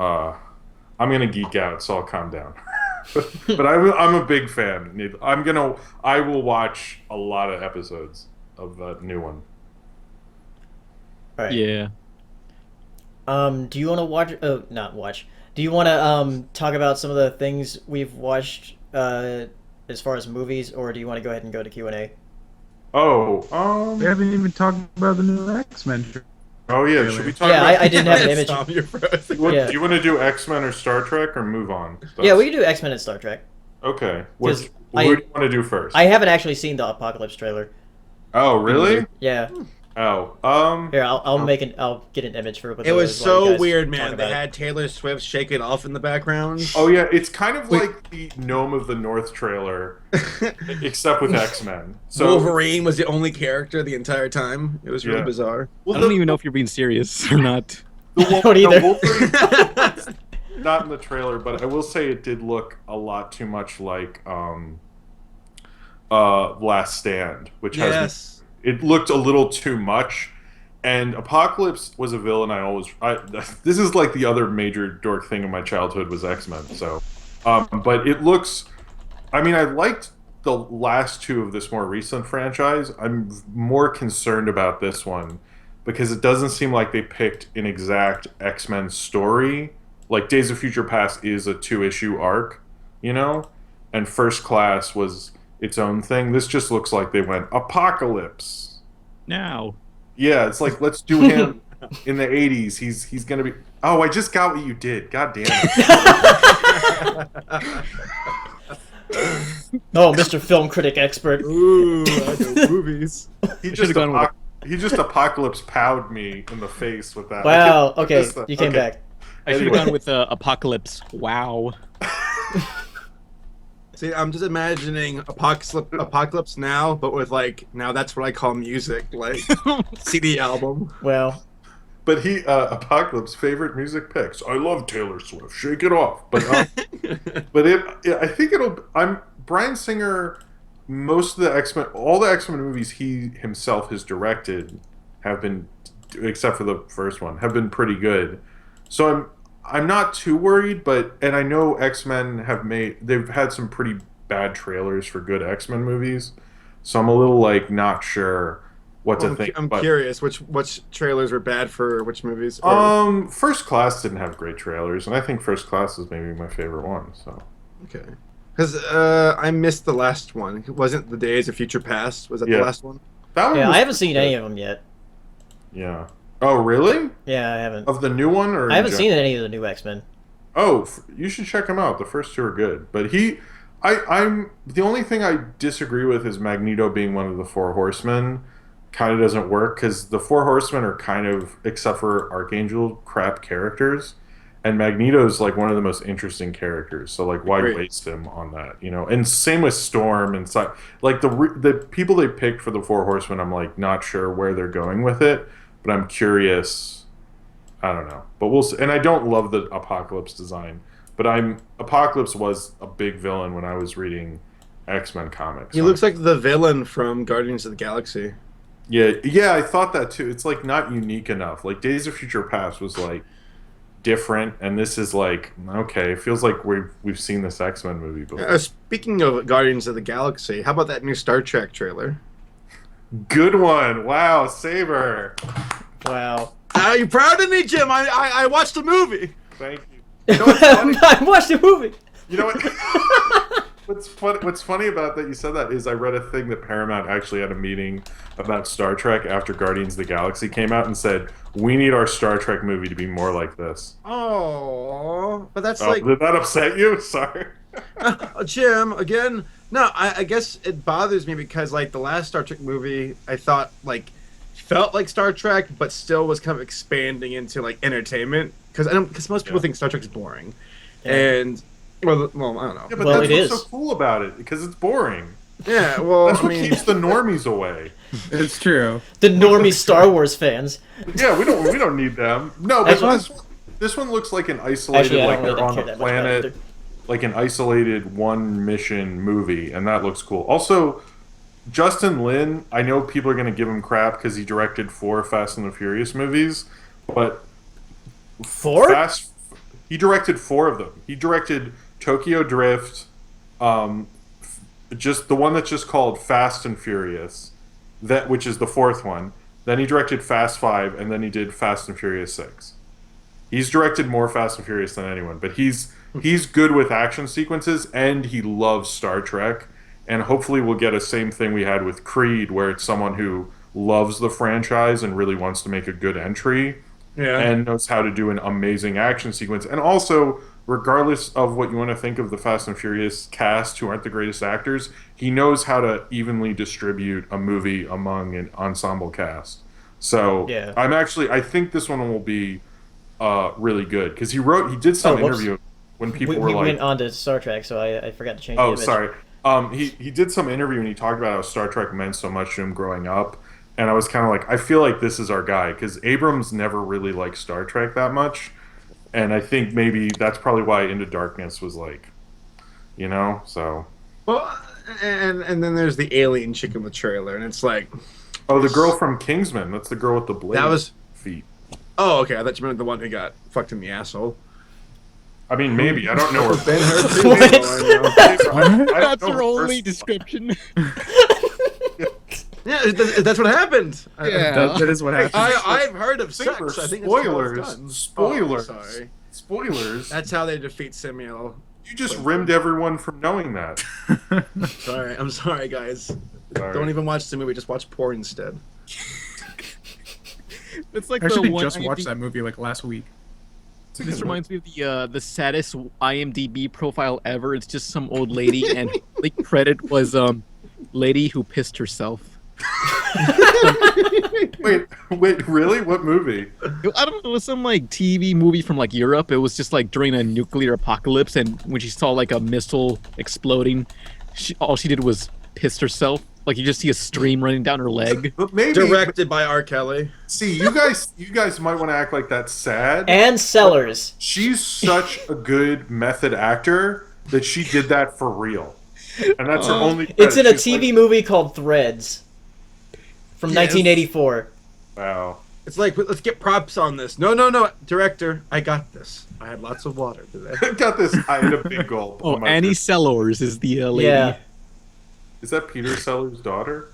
I'm going to geek out, so I'll calm down. But I'm a big fan. I will watch a lot of episodes of that new one. All right. Yeah. Do you want to watch? Oh, not watch. Do you want to talk about some of the things we've watched as far as movies, or do you want to go ahead and go to Q&A? We haven't even talked about the new X-Men. Oh yeah, really? should we talk about? I didn't have an image. Do you want to do X-Men or Star Trek, or move on? Yeah, we can do X-Men and Star Trek. Okay. Who do you want to do first? I haven't actually seen the Apocalypse trailer. Oh really? Yeah. Oh. Here, I'll get an image for it. It was so weird, man. They had Taylor Swift shake it off in the background. Oh yeah, it's kind of like the Gnome of the North trailer, except with X-Men. So Wolverine was the only character the entire time. It was really bizarre. Well, I don't even know if you're being serious or not. I don't either. Wolverine, not in the trailer, but I will say it did look a lot too much like Last Stand, which has. It looked a little too much, and Apocalypse was a villain this is like the other major dork thing in my childhood was X-Men, so, but it looks, I mean, I liked the last two of this more recent franchise. I'm more concerned about this one, because it doesn't seem like they picked an exact X-Men story. Like, Days of Future Past is a 2-issue arc, you know? And First Class was its own thing. This just looks like they went Apocalypse. Now. Yeah, it's like, let's do him in the 80s. He's going to be... Oh, I just got what you did. God damn it. Oh, Mr. Film Critic Expert. Ooh, I know movies. He just Apocalypse powed me in the face with that. Wow, okay, you came back. I should have gone with Apocalypse. Wow. See, I'm just imagining Apocalypse Now, but with like, now that's what I call music, like CD album. Well, but Apocalypse favorite music picks. I love Taylor Swift. Shake it off. But I think Bryan Singer. Most of the X-Men, all the X-Men movies he himself has directed have been, except for the first one, have been pretty good. So I'm not too worried, and I know X-Men they've had some pretty bad trailers for good X-Men movies, so I'm a little like not sure what to think. I'm curious, which trailers were bad for which movies? First Class didn't have great trailers, and I think First Class is maybe my favorite one. So okay, because I missed the last one. It wasn't the Days of Future Past. Was that the last one? That one. Yeah, I haven't seen any of them yet. Yeah. Oh, really? Yeah, I haven't. Of the new one, or I haven't seen any of the new X-Men. Oh, you should check them out. The first two are good, but I'm the only thing I disagree with is Magneto being one of the Four Horsemen. Kind of doesn't work because the Four Horsemen are kind of, except for Archangel, crap characters, and Magneto's like one of the most interesting characters. So like, why waste him on that? You know, and same with Storm and like the people they picked for the Four Horsemen. I'm like not sure where they're going with it. But I'm curious. I don't know, but we'll see. And I don't love the Apocalypse design, but Apocalypse was a big villain when I was reading X-Men comics. He looks like the villain from Guardians of the Galaxy. Yeah, I thought that too. It's like not unique enough. Like Days of Future Past was like different, and this is like okay. It feels like we've seen this X-Men movie before. Speaking of Guardians of the Galaxy, how about that new Star Trek trailer? Good one. Wow, Saber. Wow. Are you proud of me, Jim? I watched the movie. Thank you. You know what's funny? I watched the movie. You know what? What's funny about that you said that is I read a thing that Paramount actually had a meeting about Star Trek after Guardians of the Galaxy came out and said, we need our Star Trek movie to be more like this. Oh, but that's like... Did that upset you? Sorry. Jim, again... No, I guess it bothers me because, like, the last Star Trek movie, I thought, like, felt like Star Trek, but still was kind of expanding into, like, entertainment. Because most people think Star Trek's boring. Yeah. And, well, I don't know. Yeah, but that's what's so cool about it, because it's boring. Yeah, well, that's what keeps the normies away. It's true. The normie Star Wars fans. Yeah, we don't need them. No, but this one looks like an isolated, like they're on a planet... like an isolated one mission movie, and that looks cool. Also, Justin Lin, I know people are going to give him crap because he directed 4 Fast and the Furious movies, but 4? He directed 4 of them. He directed Tokyo Drift, just the one that's just called Fast and Furious, which is the 4th one. Then he directed Fast 5, and then he did Fast and Furious 6. He's directed more Fast and Furious than anyone, but he's good with action sequences, and he loves Star Trek. And hopefully we'll get a same thing we had with Creed, where it's someone who loves the franchise and really wants to make a good entry, and knows how to do an amazing action sequence. And also, regardless of what you want to think of the Fast and Furious cast, who aren't the greatest actors, he knows how to evenly distribute a movie among an ensemble cast. So I think this one will be really good, because he did some interview when people were like... We went on to Star Trek, so I forgot to change the image. Sorry. He did some interview and he talked about how Star Trek meant so much to him growing up, and I was kind of like, I feel like this is our guy, because Abrams never really liked Star Trek that much, and I think maybe that's probably why Into Darkness was like, so... Well, and then there's the alien chick in the trailer, and it's like... Oh, the girl from Kingsman. That's the girl with the blade feet. Oh, okay, I thought you meant the one who got fucked in the asshole. I mean, maybe. I don't know her. Ben Hur. That's her only description. Yeah, that's what happened. That is what happened. I've heard of sex. I think Spoilers. Oh, sorry. Spoilers. That's how they defeat Samuel. You just rimmed everyone from knowing that. I'm sorry, guys. Sorry. Don't even watch the movie. Just watch porn instead. It's like I actually just watched that movie like last week. This reminds me of the saddest IMDb profile ever. It's just some old lady, and the credit was lady who pissed herself. Wait, really? What movie? I don't know. It was some like TV movie from like Europe. It was just like during a nuclear apocalypse, and when she saw like a missile exploding, all she did was piss herself. Like you just see a stream running down her leg. But maybe directed by R. Kelly. See, you guys might want to act like that's sad. And Sellers. She's such a good method actor that she did that for real, and that's her only credit. It's in a TV movie called Threads from 1984. Wow. It's like, let's get props on this. No, director, I got this. I had lots of water today. I got this. I had a big gulp. Oh, Annie Sellers is the lady. Yeah. Is that Peter Sellers' daughter?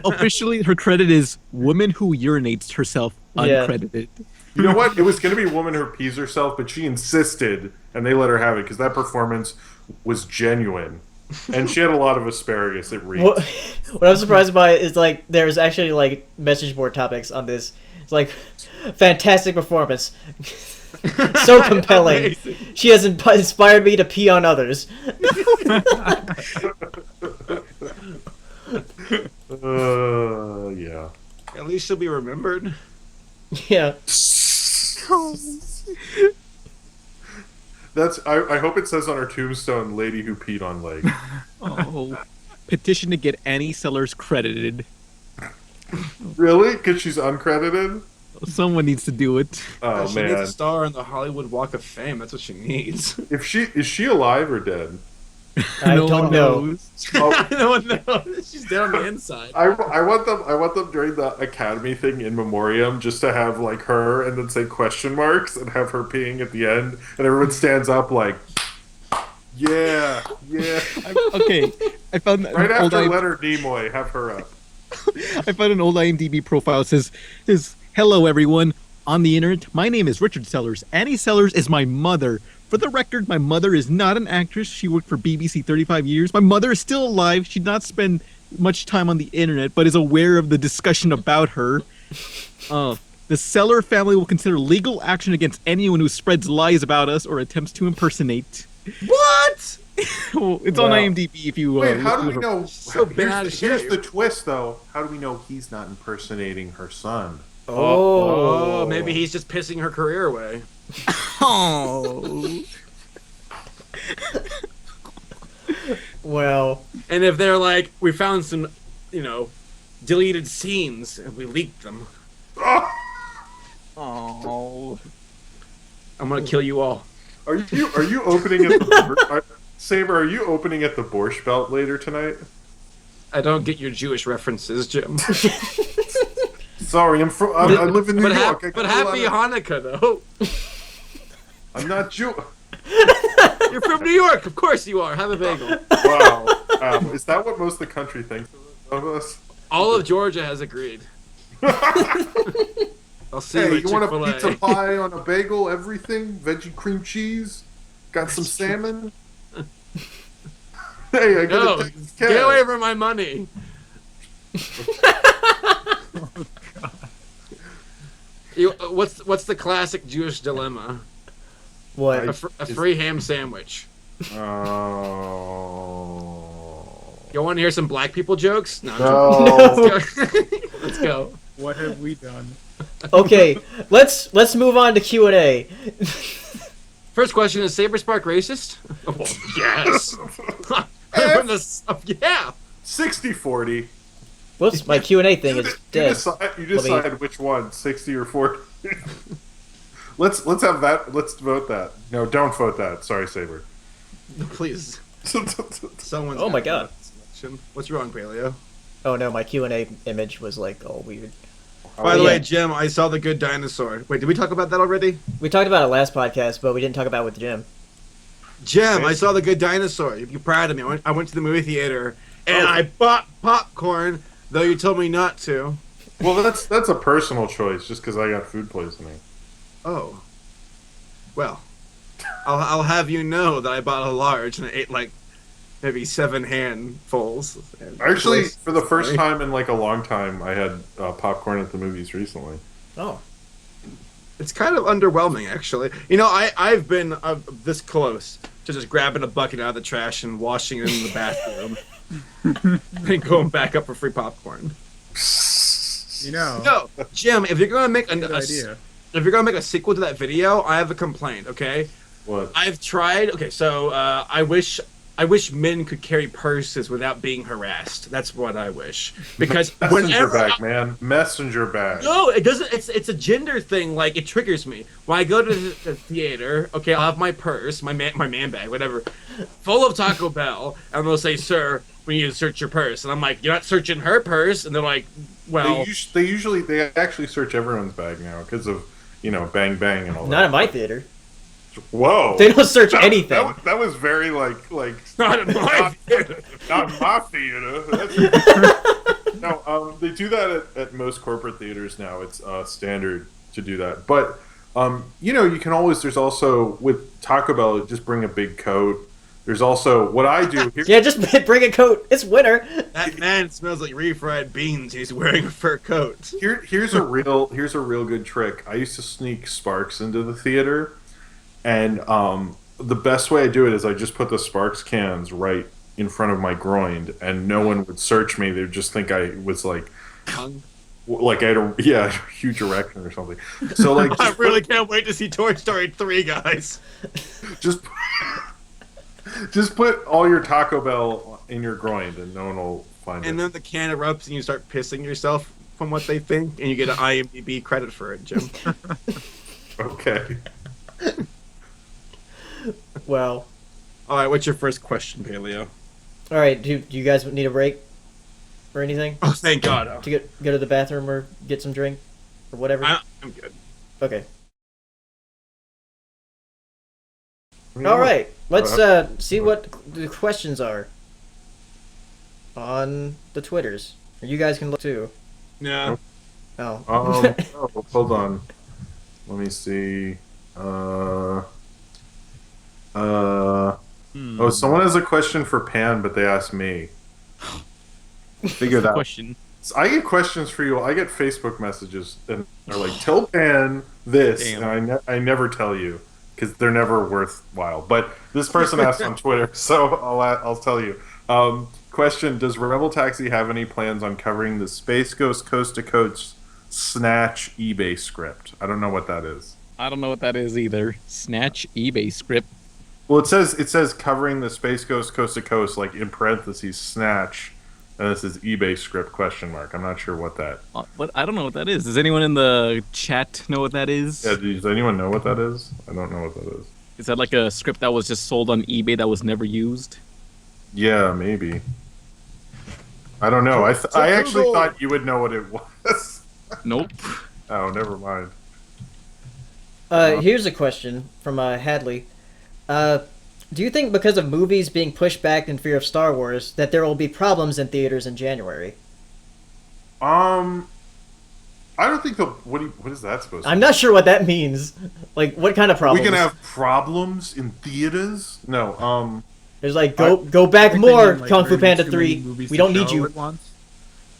Officially, her credit is woman who urinates herself, uncredited. You know what? It was going to be woman who pees herself, but she insisted, and they let her have it because that performance was genuine. And she had a lot of asparagus. It reeked. What I'm surprised by is like there's actually like message board topics on this. It's like fantastic performance. So compelling. Amazing. She has inspired me to pee on others. Yeah. At least she'll be remembered. Yeah. That's. I hope it says on her tombstone, "Lady who peed on leg." Oh, petition to get Annie Sellers credited. Really? Because she's uncredited? Someone needs to do it. Oh she man. needs a star on the Hollywood Walk of Fame. That's what she needs. Is she alive or dead? I don't know. Oh, No one knows. She's dead on the inside. I want them during the Academy thing in memoriam just to have like her and then say question marks and have her peeing at the end and everyone stands up like, yeah. Okay, I found Right after Leonard Nimoy, have her up. I found an old IMDb profile. It says, "Hello everyone on the internet. My name is Richard Sellers. Annie Sellers is my mother. For the record, my mother is not an actress. She worked for BBC 35 years. My mother is still alive. She did not spend much time on the internet, but is aware of the discussion about her. The Seller family will consider legal action against anyone who spreads lies about us or attempts to impersonate." What? Well, it's on IMDb if you... Wait, how do we know? So bad Here's the twist, though. How do we know he's not impersonating her son? Oh, maybe he's just pissing her career away. Oh. Well. And if they're like, we found some, deleted scenes and we leaked them. Oh. I'm gonna kill you all. Are you opening at the Saber? Are you opening at the Borscht Belt later tonight? I don't get your Jewish references, Jim. Sorry, I live in New York. But happy Hanukkah, though. I'm not Jew. You're from New York, of course you are. Have a bagel. Wow. Is that what most of the country thinks of us? All of Georgia has agreed. I'll see Hey, you at you want a Chick-fil-A. pizza pie on a bagel, everything? Veggie cream cheese? Got some salmon? Hey, I got a Texas cat. Get away from my money. What's the classic Jewish dilemma? What? A free ham sandwich. Oh. You want to hear some black people jokes? No. Let's go. What have we done? Okay, let's move on to Q&A. First question, is Saberspark racist? Oh, yes. Yeah. 60-40. Whoops, my Q&A thing is dead. You decide which one, 60 or 40. Let's have that. Let's vote that. No, don't vote that. Sorry, Saber. No, please. Someone's Oh my god. What's wrong, Paleo? Oh no, my Q&A image was like all weird. By the way, Jim, I saw The Good Dinosaur. Wait, did we talk about that already? We talked about it last podcast, but we didn't talk about it with Jim. Jim, I saw The Good Dinosaur. You're proud of me. I went to the movie theater and I bought popcorn, though you told me not to. Well, that's a personal choice, just because I got food poisoning. Oh. Well, I'll have you know that I bought a large and I ate like maybe 7 handfuls. Actually, for the first time in like a long time, I had popcorn at the movies recently. Oh. It's kind of underwhelming, actually. You know, I've been this close to just grabbing a bucket out of the trash and washing it in the bathroom and going back up for free popcorn. You know. No, Jim, if you're gonna make idea. If you're gonna make a sequel to that video, I have a complaint. Okay. What? I've tried. Okay, so I wish men could carry purses without being harassed. That's what I wish. Because messenger bag, man, messenger bag. No, it doesn't. It's a gender thing. Like, it triggers me when I go to the theater. Okay, I'll have my purse, my man bag, whatever, full of Taco Bell, and they'll say, "Sir, we need to search your purse." And I'm like, "You're not searching her purse," and they're like, "Well, they actually search everyone's bag now because of bang bang and all that. Not in my theater. Whoa! They don't search anything. That was very like not in my theater. Not in my theater. No, they do that at most corporate theaters now. It's standard to do that. But you can always. There's also with Taco Bell, just bring a big coat. There's also what I do. Yeah, just bring a coat. It's winter. That man smells like refried beans. He's wearing a fur coat. Here's a real good trick. I used to sneak Sparks into the theater. And the best way I do it is I just put the Sparks cans right in front of my groin, and no one would search me. They would just think I was like I had a huge erection or something. So like, I really can't wait to see Toy Story 3, guys. Just put all your Taco Bell in your groin, and no one will find it. And then the can erupts, and you start pissing yourself from what they think, and you get an IMDb credit for it, Jim. Okay. Well. All right, what's your first question, Paleo? All right, do you guys need a break or anything? Oh, thank God. To go to the bathroom or get some drink or whatever? I'm good. Okay. All right, let's see what the questions are on the Twitters. Or you guys can look too. Yeah. Oh. Hold on. Let me see. Oh, someone has a question for Pan, but they asked me. Figure that out. Question. So I get questions for you. I get Facebook messages, and they're like, "Tell Pan this," Damn. and I never tell you because they're never worthwhile. But this person asked on Twitter, so I'll tell you. Question: does RebelTaxi have any plans on covering the Space Ghost Coast to Coast Snatch eBay script? I don't know what that is. I don't know what that is either. Snatch eBay script. Well, it says covering the Space Ghost Coast to Coast, like in parentheses, Snatch, and this is eBay script question mark. I'm not sure what that. What? I don't know what that is. Does anyone in the chat know what that is? Yeah, does anyone know what that is? I don't know what that is. Is that like a script that was just sold on eBay that was never used? Yeah, maybe. I don't know. I actually thought you would know what it was. Nope. Oh, never mind. Here's a question from Hadley. Do you think because of movies being pushed back in fear of Star Wars that there will be problems in theaters in January? I don't think what is that supposed to I'm not sure what that means. Like, what kind of problems? We can have problems in theaters? No, There's like, go back more, like, Kung Fu Panda 3. We don't need you.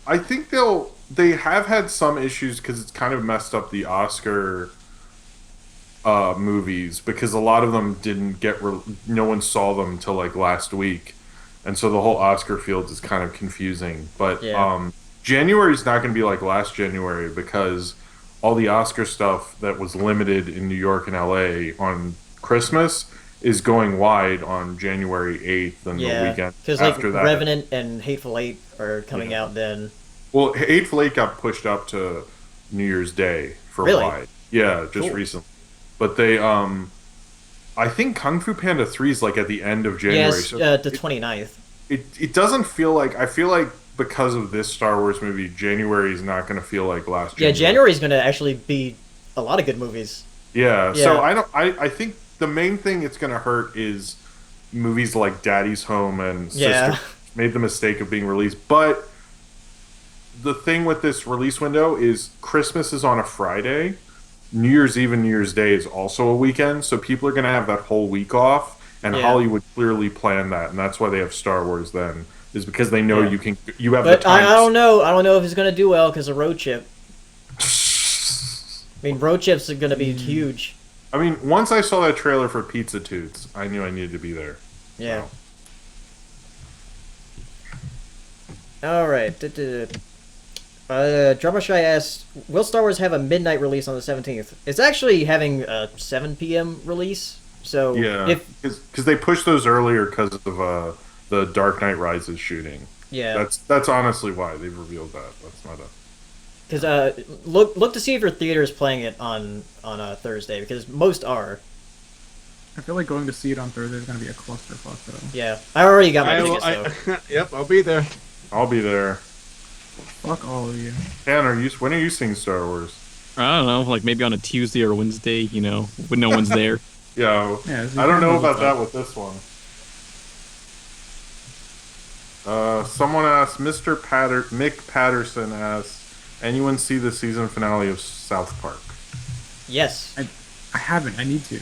I think they have had some issues because it's kind of messed up the Oscar movies, because a lot of them didn't get no one saw them until like last week, and so the whole Oscar field is kind of confusing. But January is not going to be like last January, because all the Oscar stuff that was limited in New York and LA on Christmas is going wide on January 8th and the weekend because like that. Revenant and Hateful Eight are coming out then. Well, Hateful Eight got pushed up to New Year's Day for wide. Yeah, just recently. But they, I think Kung Fu Panda 3 is like at the end of January. Yes, so the 29th. It doesn't feel like, I feel like because of this Star Wars movie, January is not going to feel like last January. Yeah, January is going to actually be a lot of good movies. Yeah, so I think the main thing it's going to hurt is movies like Daddy's Home and Sister made the mistake of being released. But the thing with this release window is Christmas is on a Friday. New Year's Eve and New Year's Day is also a weekend, so people are going to have that whole week off, and Hollywood clearly planned that, and that's why they have Star Wars then, is because they know you have the time. But I don't know if it's going to do well because of Road Chip. I mean, Road Chip's going to be huge. I mean, once I saw that trailer for Pizza Toots, I knew I needed to be there. Yeah. So. All right. Drummer Shy asked, will Star Wars have a midnight release on the 17th? It's actually having a 7 p.m. release. So because they pushed those earlier because of the Dark Knight Rises shooting. Yeah. That's honestly why they've revealed that. That's not a... Because look to see if your theater is playing it on a Thursday, because most are. I feel like going to see it on Thursday is going to be a clusterfuck, though. Yeah. I already got my tickets, though. Yep, I'll be there. I'll be there. Fuck all of you. Dan, when are you seeing Star Wars? I don't know, like maybe on a Tuesday or Wednesday, when no one's there. Yeah, I don't know about that with this one. Someone asked, Mick Patterson asked, anyone see the season finale of South Park? Yes. I haven't. I need to.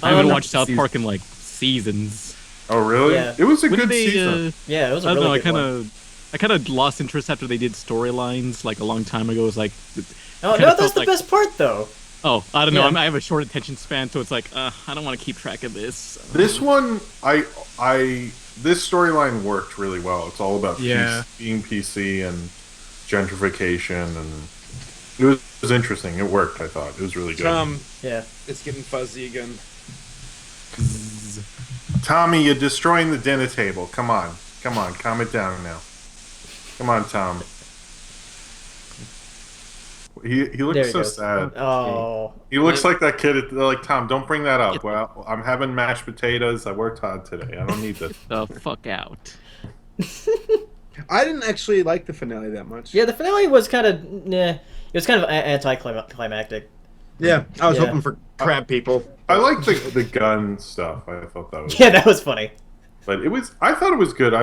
I haven't watched South Park in like seasons. Oh really? Yeah. It was a good season. Yeah, it was a really good one. I kind of lost interest after they did storylines like a long time ago. It was like, no, that's the best part though. Oh, I don't know. I have a short attention span, so it's like, I don't want to keep track of this. This one, this storyline worked really well. It's all about being PC and gentrification, and it was interesting. It worked. I thought it was really good. Yeah, it's getting fuzzy again. Tommy, you're destroying the dinner table. Come on, calm it down now. Come on, Tom. He looks so sad. Oh, he looks like that kid. They're like, Tom, don't bring that up. Well, I'm having mashed potatoes. I worked hard today. I don't need this. The fuck out. I didn't actually like the finale that much. Yeah, the finale was kind of It was kind of anticlimactic. Yeah, I was hoping for crab people. I liked the gun stuff. I thought that was that was funny. But I thought it was good.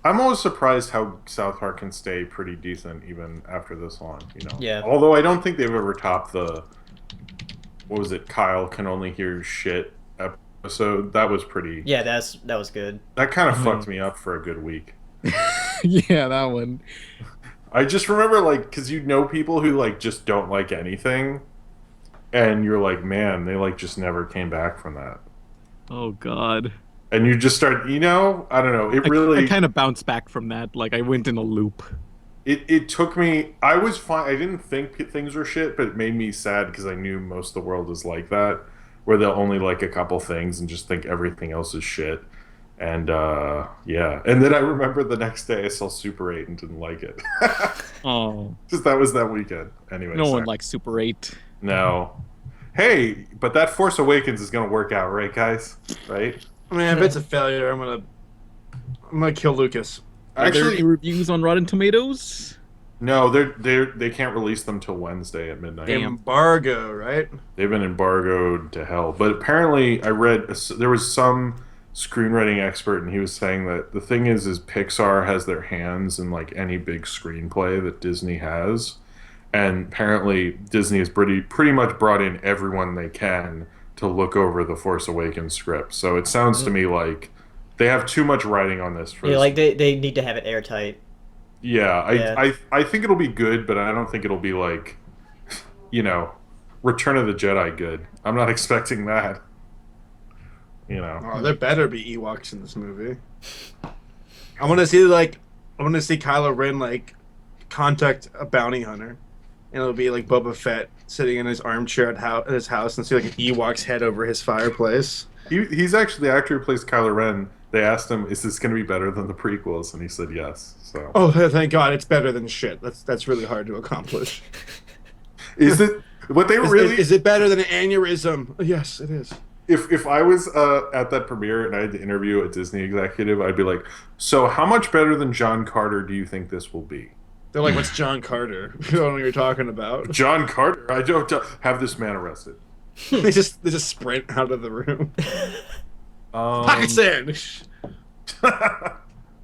I'm always surprised how South Park can stay pretty decent even after this long. Yeah. Although I don't think they've ever topped the what was it? Kyle can only hear shit episode. That was pretty. Yeah, that was good. That kind of fucked me up for a good week. Yeah, that one. I just remember because people who just don't like anything, and you're like, man, they just never came back from that. Oh God. And you just start, I don't know. I kind of bounced back from that. I went in a loop. It took me. I was fine. I didn't think things were shit, but it made me sad because I knew most of the world is like that, where they'll only like a couple things and just think everything else is shit. And and then I remember the next day I saw Super 8 and didn't like it. Oh, just that was that weekend. Anyway, no one likes Super 8. No. Hey, but that Force Awakens is gonna work out, right, guys? Right? I mean, if it's a failure, I'm gonna kill Lucas. Actually, are there any reviews on Rotten Tomatoes? No, they can't release them till Wednesday at midnight. Embargo, right? They've been embargoed to hell. But apparently, I read there was some screenwriting expert, and he was saying that the thing is Pixar has their hands in any big screenplay that Disney has, And apparently Disney has pretty much brought in everyone they can to look over the Force Awakens script. So it sounds to me like they have too much writing on this. Like they need to have it airtight. Yeah, I think it'll be good, but I don't think it'll be like, Return of the Jedi good. I'm not expecting that. Oh, there better be Ewoks in this movie. I want to see Kylo Ren contact a bounty hunter, and it'll be like Boba Fett sitting in his armchair at his house and see like an Ewok's head over his fireplace. He's actually the actor who plays Kylo Ren. They asked him, "Is this going to be better than the prequels?" And he said yes. So. Oh, thank God! It's better than shit. That's really hard to accomplish. Is it what they really? Is it better than an aneurysm? Yes, it is. If I was at that premiere and I had to interview a Disney executive, I'd be like, "So, how much better than John Carter do you think this will be?" They're like, "What's John Carter?" I don't know what you're talking about. John Carter. I don't have this man arrested. they just sprint out of the room. Pakistan.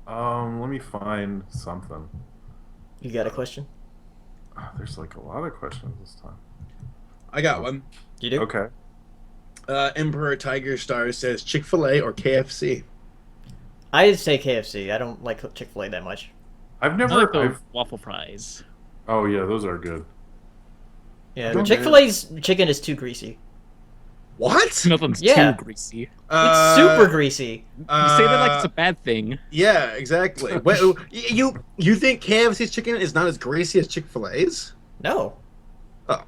Let me find something. You got a question? There's like a lot of questions this time. I got one. You do? Okay. Emperor Tiger Star says Chick-fil-A or KFC. I'd say KFC. I don't like Chick-fil-A that much. I like the waffle fries. Oh yeah, those are good. Yeah, Chick-fil-A's chicken is too greasy. What? Nothing's too greasy. It's super greasy. You say that like it's a bad thing. Yeah, exactly. Wait, you think KFC's chicken is not as greasy as Chick-fil-A's? No. Oh,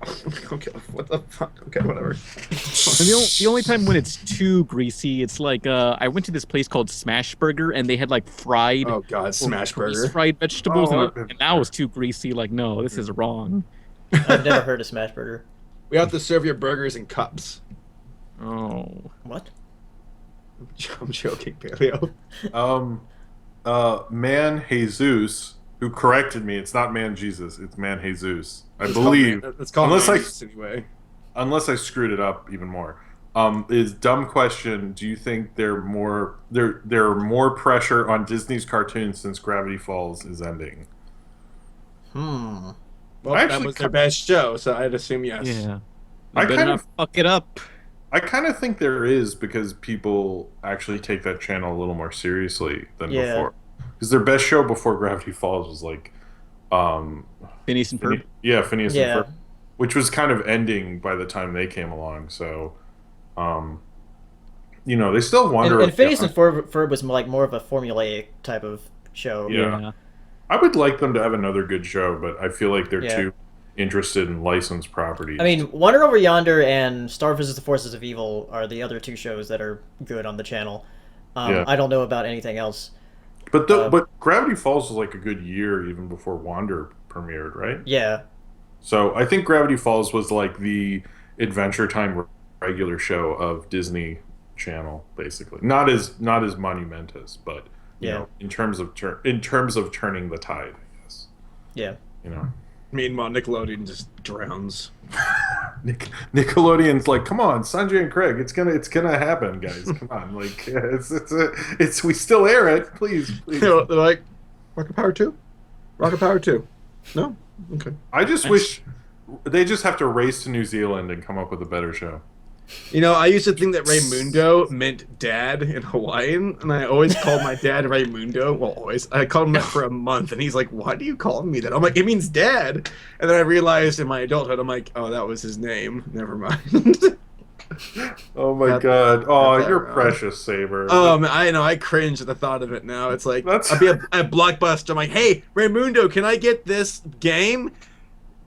okay. What the fuck? Okay, whatever. The only time when it's too greasy, it's like I went to this place called Smash Burger, and they had like fried. Oh God, Smash Burger. Fried vegetables, and that was too greasy. Like, no, this is wrong. I've never heard of Smash Burger. We have to serve your burgers in cups. Oh. What? I'm joking, Paleo. Man Jesus, who corrected me, it's not Man Jesus, it's Man Jesus. I believe. It's called anyway. Unless I screwed it up even more. Is dumb question. Do you think there are more pressure on Disney's cartoons since Gravity Falls is ending? Well, that was their best show, so I'd assume yes. Yeah. I better not fuck it up. I kind of think there is, because people actually take that channel a little more seriously than before. Because their best show before Gravity Falls was like Phineas and Ferb. Phineas and Ferb, which was kind of ending by the time they came along. So, they still wonder. And Phineas and Ferb was like more of a formulaic type of show. Yeah. I would like them to have another good show, but I feel like they're too interested in licensed properties. I mean, Wonder Over Yonder and Star vs. the Forces of Evil are the other two shows that are good on the channel. I don't know about anything else. But Gravity Falls was like a good year even before Wander premiered, right? Yeah. So I think Gravity Falls was like the Adventure Time regular show of Disney Channel, basically. Not as monumentous, but you know, in terms of turning the tide, I guess. Yeah. Meanwhile, Nickelodeon just drowns. Nickelodeon's like, come on, Sanjay and Craig, it's gonna happen, guys. Come on, like it's we still air it, please. They're like, Rocket Power 2? Rocket Power 2? No? Okay. I just wish they just have to race to New Zealand and come up with a better show. I used to think that Raymundo meant dad in Hawaiian, and I always called my dad Raymundo. Well, always. I called him that for a month, and he's like, why do you call me that? I'm like, it means dad. And then I realized in my adulthood, I'm like, oh, that was his name. Never mind. Oh my God. Oh, you're precious, Saber. Oh, man, I know. I cringe at the thought of it now. It's like, I'll be at Blockbuster. I'm like, hey, Raymundo, can I get this game?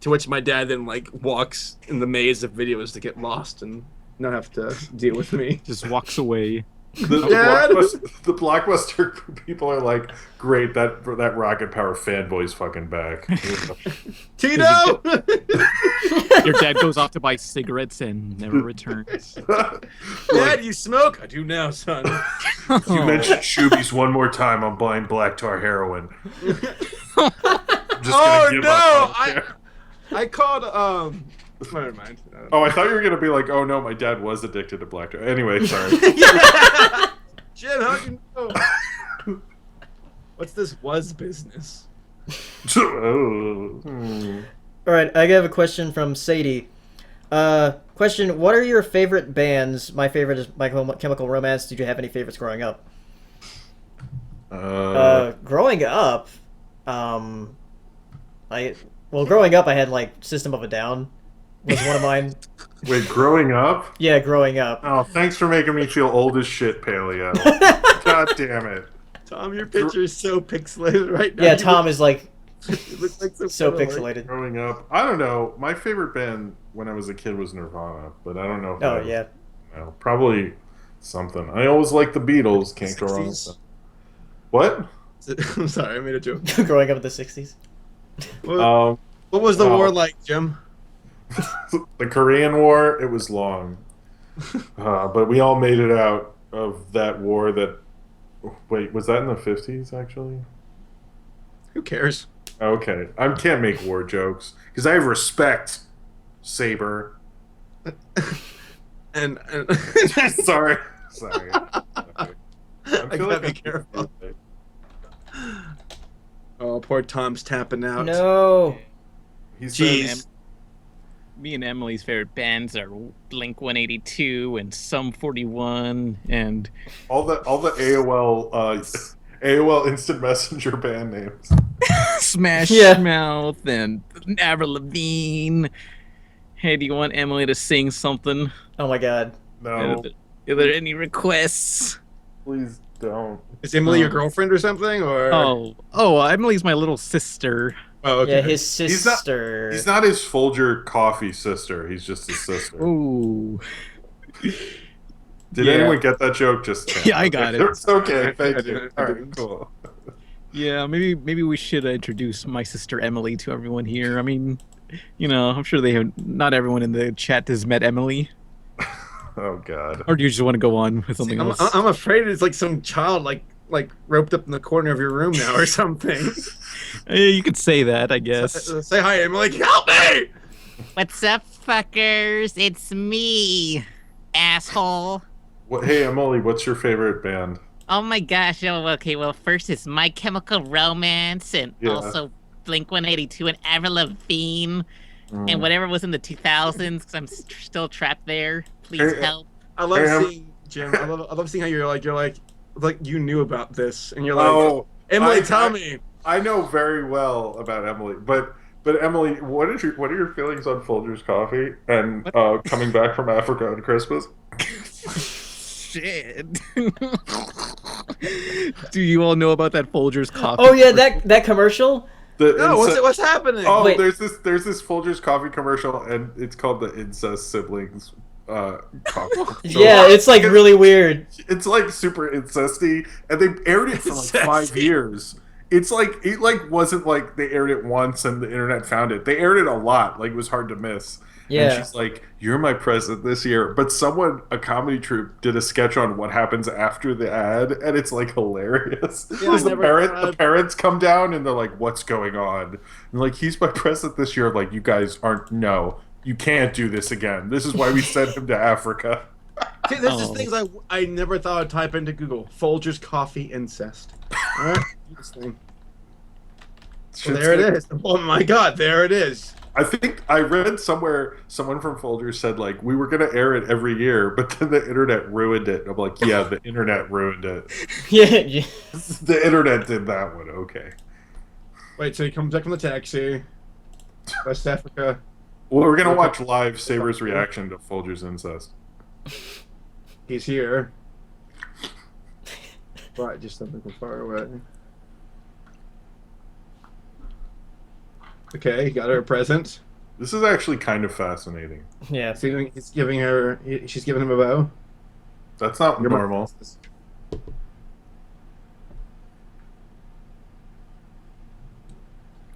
To which my dad then, walks in the maze of videos to get lost and not have to deal with me. Just walks away. The Blockbuster people are like, great, that Rocket Power fanboy's fucking back. Tito! Your dad goes off to buy cigarettes and never returns. Dad, you smoke? I do now, son. If you mention Shoobies one more time, I'm buying black tar heroin. I'm just gonna give up. I called, never mind. Oh, I thought you were going to be like, oh no, my dad was addicted to black tar. Anyway, sorry. Jen, how'd you know? What's this was business? All right, I have a question from Sadie. Question: what are your favorite bands? My favorite is My Chemical Romance. Did you have any favorites growing up? Growing up, growing up, I had like System of a Down was one of mine. Wait, growing up? Yeah, growing up. Oh, thanks for making me feel old as shit, Paleo. God damn it. Tom, your picture is so pixelated right now. Yeah, Tom is like it looks like so pixelated. Growing up, I don't know. My favorite band when I was a kid was Nirvana, but I don't know. Probably something. I always liked the Beatles. Can't go wrong with them. What? I'm sorry, I made a joke. Growing up in the 60s. What was the war like, Jim? The Korean War, it was long. But we all made it out of that war that... Wait, was that in the 50s, actually? Who cares? Okay. I can't make war jokes, because I have respect, Saber. and Sorry. I gotta be careful. Oh, poor Tom's tapping out. No. Jeez. Me and Emily's favorite bands are Blink 182 and Sum 41 and all the AOL Instant Messenger band names. Smash Mouth and Avril Lavigne. Hey, do you want Emily to sing something? Oh my god. No. Are there any requests? Please don't. Is Emily your girlfriend or something? Or Emily's my little sister. Oh, okay. Yeah, his sister. He's not his Folger coffee sister. He's just his sister. Ooh. Did anyone get that joke? Yeah, I got it. It's okay. Thank you. All right, cool. Yeah, maybe we should introduce my sister Emily to everyone here. I mean, I'm sure not everyone in the chat has met Emily. Oh God. Or do you just want to go on with something else? I'm afraid it's like some child like roped up in the corner of your room now or something. You could say that, I guess. Say hi, Emily. Help me! What's up, fuckers? It's me, asshole. Hey, Emily, what's your favorite band? Oh my gosh. Oh, okay. Well, first it's My Chemical Romance and also Blink 182 and Avril Lavigne and whatever was in the 2000s because I'm still trapped there. Please help. I love seeing Jim. I love seeing how you're like you knew about this and you're like, Emily, tell me. I know very well about Emily, but Emily, what are your feelings on Folgers coffee and coming back from Africa on Christmas? Shit. Do you all know about that Folgers coffee? Oh yeah, that commercial. What's happening? Oh, wait. there's this Folgers coffee commercial, and it's called the Incest Siblings coffee. Yeah, it's like really weird. It's like super incesty, and they aired it for like 5 years. It's like it wasn't like they aired it once and the internet found it. They aired it a lot, like it was hard to miss. Yeah. And she's like, "You're my present this year." But a comedy troupe, did a sketch on what happens after the ad, and it's like hilarious. Yeah, the parents come down and they're like, "What's going on?" And like, "He's my present this year." Like, you guys you can't do this again. This is why we sent him to Africa. See, this is things I never thought I'd type into Google. Folgers coffee incest. All right, this thing. Well, there it is. Oh my God, there it is. I think I read somewhere someone from Folgers said like we were gonna air it every year, but then the internet ruined it. I'm like, yeah, the internet ruined it. Yeah. The internet did that one. Okay. Wait, so he comes back from the taxi, West Africa. Well, we're gonna watch live Saber's reaction to Folgers incest. He's here. Right, just something far away. Okay, he got her a present. This is actually kind of fascinating. Yeah. She's giving him a bow. That's not normal.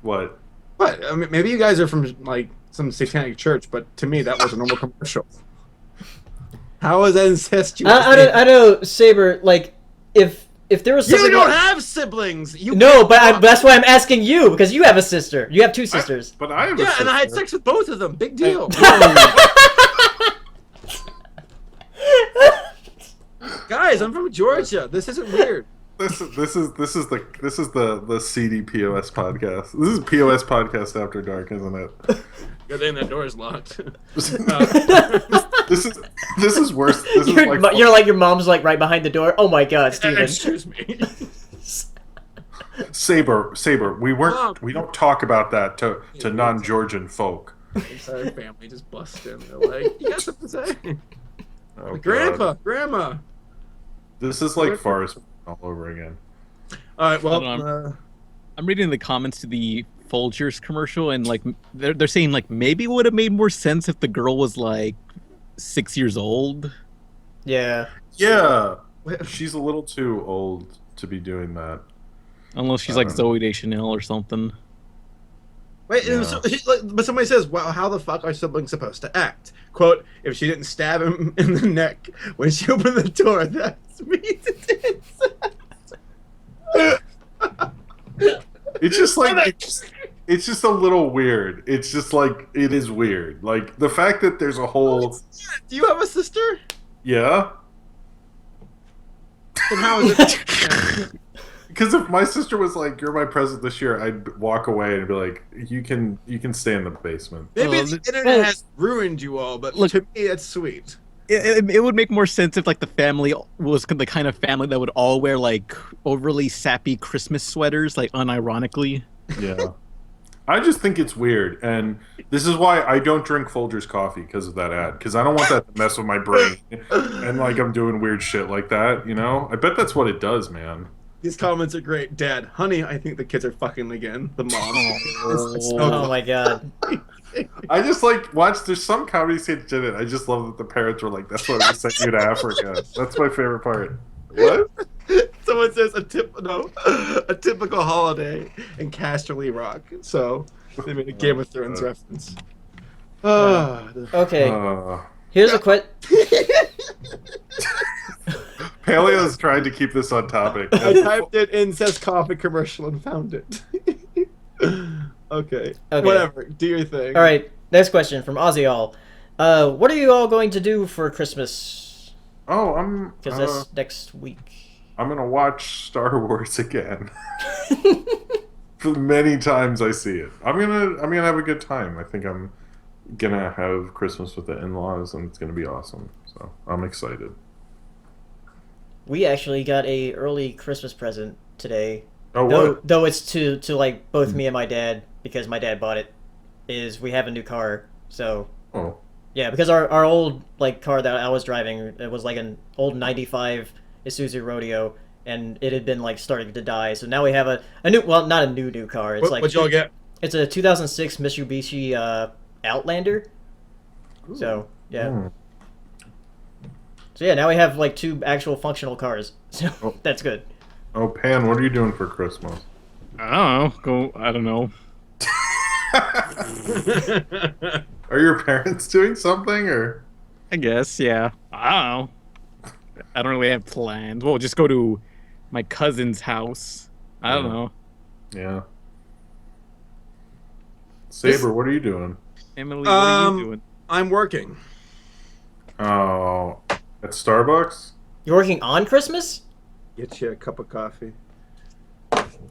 What? What? I mean, maybe you guys are from like some satanic church, but to me that was a normal commercial. How is that incestuous? I know, Saber. Like, if there was something you don't have siblings. But that's why I'm asking you because you have a sister. You have two sisters. But I have a sister. And I had sex with both of them. Big deal. Guys, I'm from Georgia. This isn't weird. This is the CD POS podcast. This is POS podcast after dark, isn't it? Good thing that door is locked. This is worse. This is like you're like your mom's like right behind the door. Oh my god, Steven. Excuse me. Saber. We don't talk about that to non-Georgian folk. Entire family just bust in. They're like, you got something to say? Oh, Grandpa, Grandma. This is like Forrest all over again. All right, well, I'm reading the comments to the Folgers commercial, and like they're saying like maybe it would have made more sense if the girl was like 6 years old. Yeah. Yeah. She's a little too old to be doing that. Unless she's like Zooey Deschanel or something. Wait, Yeah. but somebody says, well, how the fuck are siblings supposed to act? Quote, if she didn't stab him in the neck when she opened the door, that's me to It's just like it's just a little weird. It's just like it is weird. Like the fact that there's a whole. Do you have a sister? Yeah. Then how is it? Because if my sister was like, "You're my present this year," I'd walk away and be like, "You can stay in the basement." Maybe the internet has ruined you all, but to me, it's sweet. It would make more sense if like the family was the kind of family that would all wear like overly sappy Christmas sweaters, like unironically. Yeah. I just think it's weird, and this is why I don't drink Folgers coffee because of that ad. Because I don't want that to mess with my brain, and like I'm doing weird shit like that. You know, I bet that's what it does, man. These comments are great. Dad, honey, I think the kids are fucking again. The mom. Oh my god. I just like watch. There's some comedy sketch in it. I just love that the parents were like, "That's why we sent you to Africa." That's my favorite part. What? Someone says a typical holiday in Casterly Rock. So they made a Game of Thrones reference. Okay. Here's a question. Paleo's trying to keep this on topic. I typed in incest coffee commercial and found it. Okay. Whatever. Do your thing. All right. Next question from Ozzy All. What are you all going to do for Christmas? Oh, I'm. Because that's next week. I'm gonna watch Star Wars again. For many times I see it. I'm gonna have a good time. I think I'm gonna have Christmas with the in-laws, and it's gonna be awesome. So I'm excited. We actually got a early Christmas present today. Oh, what? Though it's to like both me and my dad, because my dad bought it. Is we have a new car, so. Oh. Yeah, because our old like car that I was driving, it was like an old '95 Isuzu Rodeo, and it had been like starting to die. So now we have a new, well, not a new car. It's what'd y'all get? It's a 2006 Mitsubishi Outlander. Ooh. So yeah. Mm. So yeah, now we have like two actual functional cars. So that's good. Oh, Pan, what are you doing for Christmas? I don't know. Are your parents doing something, or? I guess, yeah. I don't know. I don't really have plans. We'll just go to my cousin's house. I don't know. Yeah. Saber, what are you doing? Emily, what are you doing? I'm working. Oh, at Starbucks? You're working on Christmas? Get you a cup of coffee.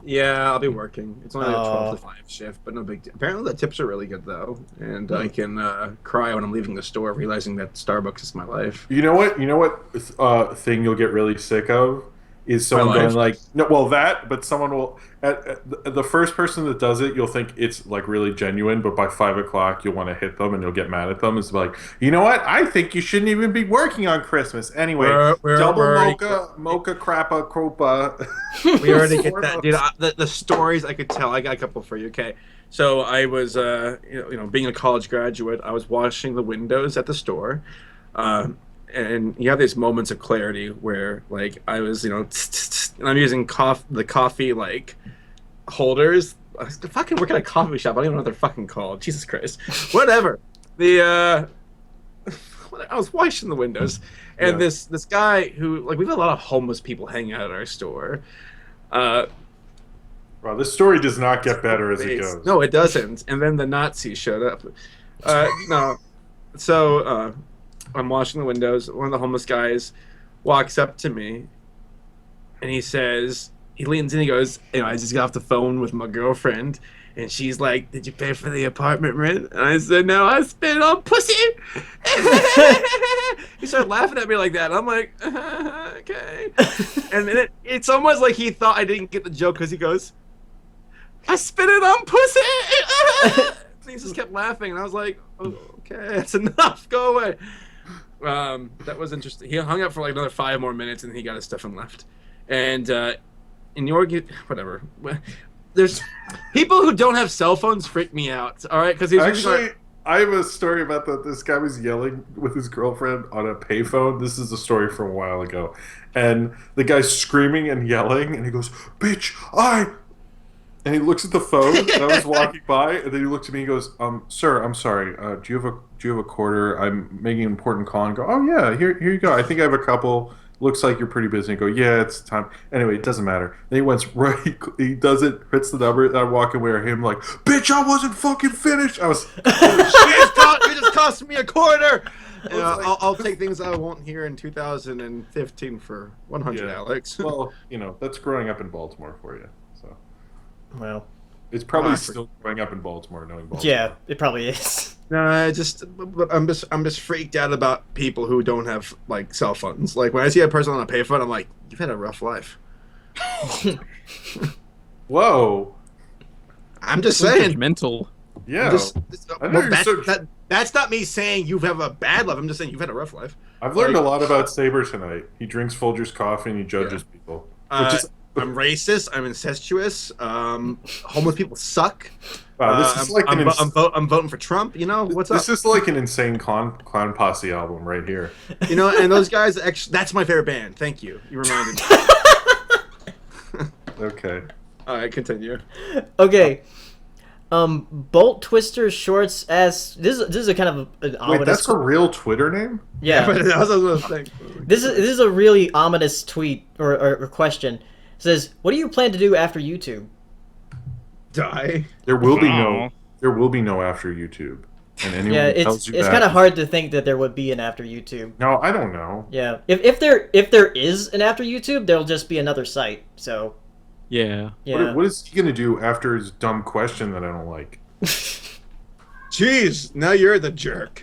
Yeah, I'll be working. It's only a 12 to 5 shift, but no big deal. Apparently the tips are really good, though. And I can cry when I'm leaving the store realizing that Starbucks is my life. You know what thing you'll get really sick of? Is someone going like, no, well, that, but someone will, the first person that does it, you'll think it's like really genuine, but by 5 o'clock, you'll want to hit them and you'll get mad at them. It's like, you know what? I think you shouldn't even be working on Christmas. Anyway, double mocha, crappa, cropa. We already get that, dude. The stories I could tell, I got a couple for you, okay? So I was, being a college graduate, I was washing the windows at the store, and you have these moments of clarity where, like, I was, and I'm using the coffee, like, holders. I fucking work at a coffee shop. I don't even know what they're fucking called. Jesus Christ. Whatever. I was washing the windows, and this guy who, like, we have a lot of homeless people hanging out at our store. Wow, this story does not get better as it goes. No, it doesn't. And then the Nazis showed up. No. So, I'm washing the windows. One of the homeless guys walks up to me, and he leans in, he goes, I just got off the phone with my girlfriend, and she's like, did you pay for the apartment rent? And I said, no, I spent it on pussy. He started laughing at me like that. And I'm like, okay. And then it's almost like he thought I didn't get the joke because he goes, I spent it on pussy. And he just kept laughing, and I was like, oh, okay, that's enough. Go away. That was interesting. He hung up for like another 5 more minutes, and he got his stuff and left. And in New York, whatever. There's people who don't have cell phones freak me out. All right, because actually, I have a story about that. This guy was yelling with his girlfriend on a payphone. This is a story from a while ago, and the guy's screaming and yelling, and he goes, "Bitch, And he looks at the phone, and I was walking by, and then he looks at me and goes, "Sir, I'm sorry. Do you have a quarter? I'm making an important call." And go, "Oh yeah, here you go. I think I have a couple. Looks like you're pretty busy." And go, "Yeah, it's time." Anyway, it doesn't matter. Then he went right. He does it, hits the number, and I'm walking away from him like, "Bitch, I wasn't fucking finished." I was. You just cost me a quarter. I'll take things I won't hear in 2015 for 100, Alex. Well, that's growing up in Baltimore for you. So. Well, it's probably still growing up in Baltimore, knowing Baltimore. Yeah, it probably is. No, I'm just freaked out about people who don't have like cell phones. Like when I see a person on a payphone, I'm like, you've had a rough life. Whoa. I'm just saying. Judgmental. Yeah. That's not me saying you have a bad life. I'm just saying you've had a rough life. I've learned a lot about Saber tonight. He drinks Folgers coffee and he judges people. I'm racist. I'm incestuous. Homeless people suck. Wow, this is like I'm voting for Trump. What's up? This is like an insane clown posse album right here. And those guys actually. That's my favorite band. Thank you. You reminded me. Okay. All right, continue. Okay. Bolt Twister Shorts asks. This is a kind of an ominous. Wait, that's a real Twitter name? Yeah. But that was what I was saying. This is a really ominous tweet or question. It says, "What do you plan to do after YouTube?" Die. There will be no after YouTube. And anyone it's kind of hard to think that there would be an after YouTube. No, I don't know. Yeah, if there is an after YouTube, there'll just be another site. So. Yeah. What is he gonna do after his dumb question that I don't like? Jeez, now you're the jerk.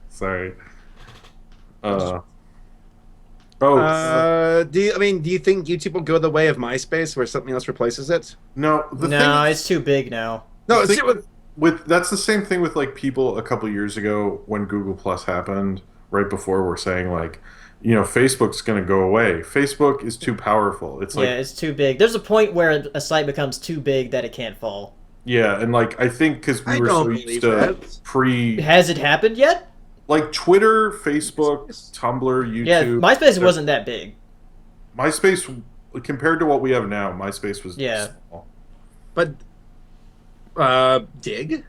Sorry. Do you think YouTube will go the way of MySpace, where something else replaces it? No, it's too big now. No, that's the same thing with like people a couple years ago when Google Plus happened. Right before we're saying like, Facebook's going to go away. Facebook is too powerful. It's it's too big. There's a point where a site becomes too big that it can't fall. Yeah, and like I think because we were so used to Has it happened yet? Like Twitter, Facebook, Tumblr, YouTube. Yeah, MySpace wasn't that big. MySpace, compared to what we have now, MySpace was small. But Dig?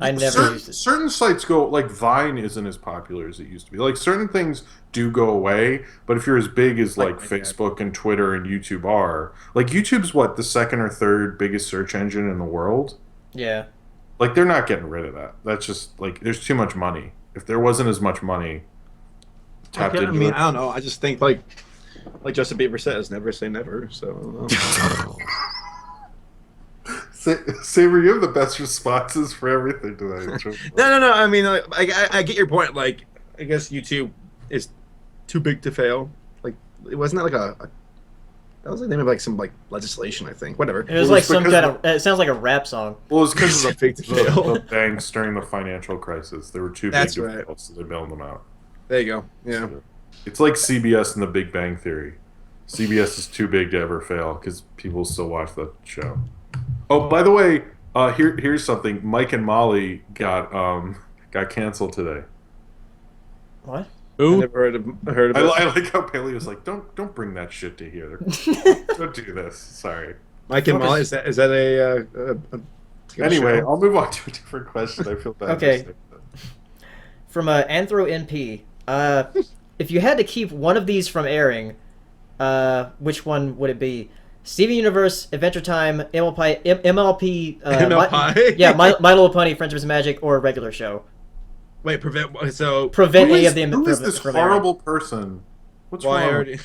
I never used it. Certain sites go, like Vine isn't as popular as it used to be. Like certain things do go away, but if you're as big as like Facebook and Twitter and YouTube are, like YouTube's the second or third biggest search engine in the world? Yeah. Like they're not getting rid of that. That's just like there's too much money. If there wasn't as much money tapped into it. I don't know. I just think like Justin Bieber says, never say never. So I don't know. Saber, you have the best responses for everything tonight. No. I mean, I get your point. Like, I guess YouTube is too big to fail. Like, it wasn't that like that was the name of like some like legislation, I think. Whatever. It was like some kind of. It sounds like a rap song. Well, it's because of the banks during the financial crisis. They were too big to fail, so they bailed them out. There you go. Yeah. So, it's like CBS and The Big Bang Theory. CBS is too big to ever fail because people still watch the show. Oh, by the way, here's something. Mike and Molly got canceled today. What? Ooh. I never heard of it. I like how Paley was like, don't bring that shit to here. Don't do this. Sorry. Mike and Molly, is that a anyway, show? I'll move on to a different question. I feel bad. Okay. From Anthro NP, if you had to keep one of these from airing, which one would it be? Steven Universe, Adventure Time, MLP, MLP? My Little Pony, Friends vs. Magic, or a regular show. Wait, prevent who any is, of the who is this horrible person? What's Well, I wrong? already.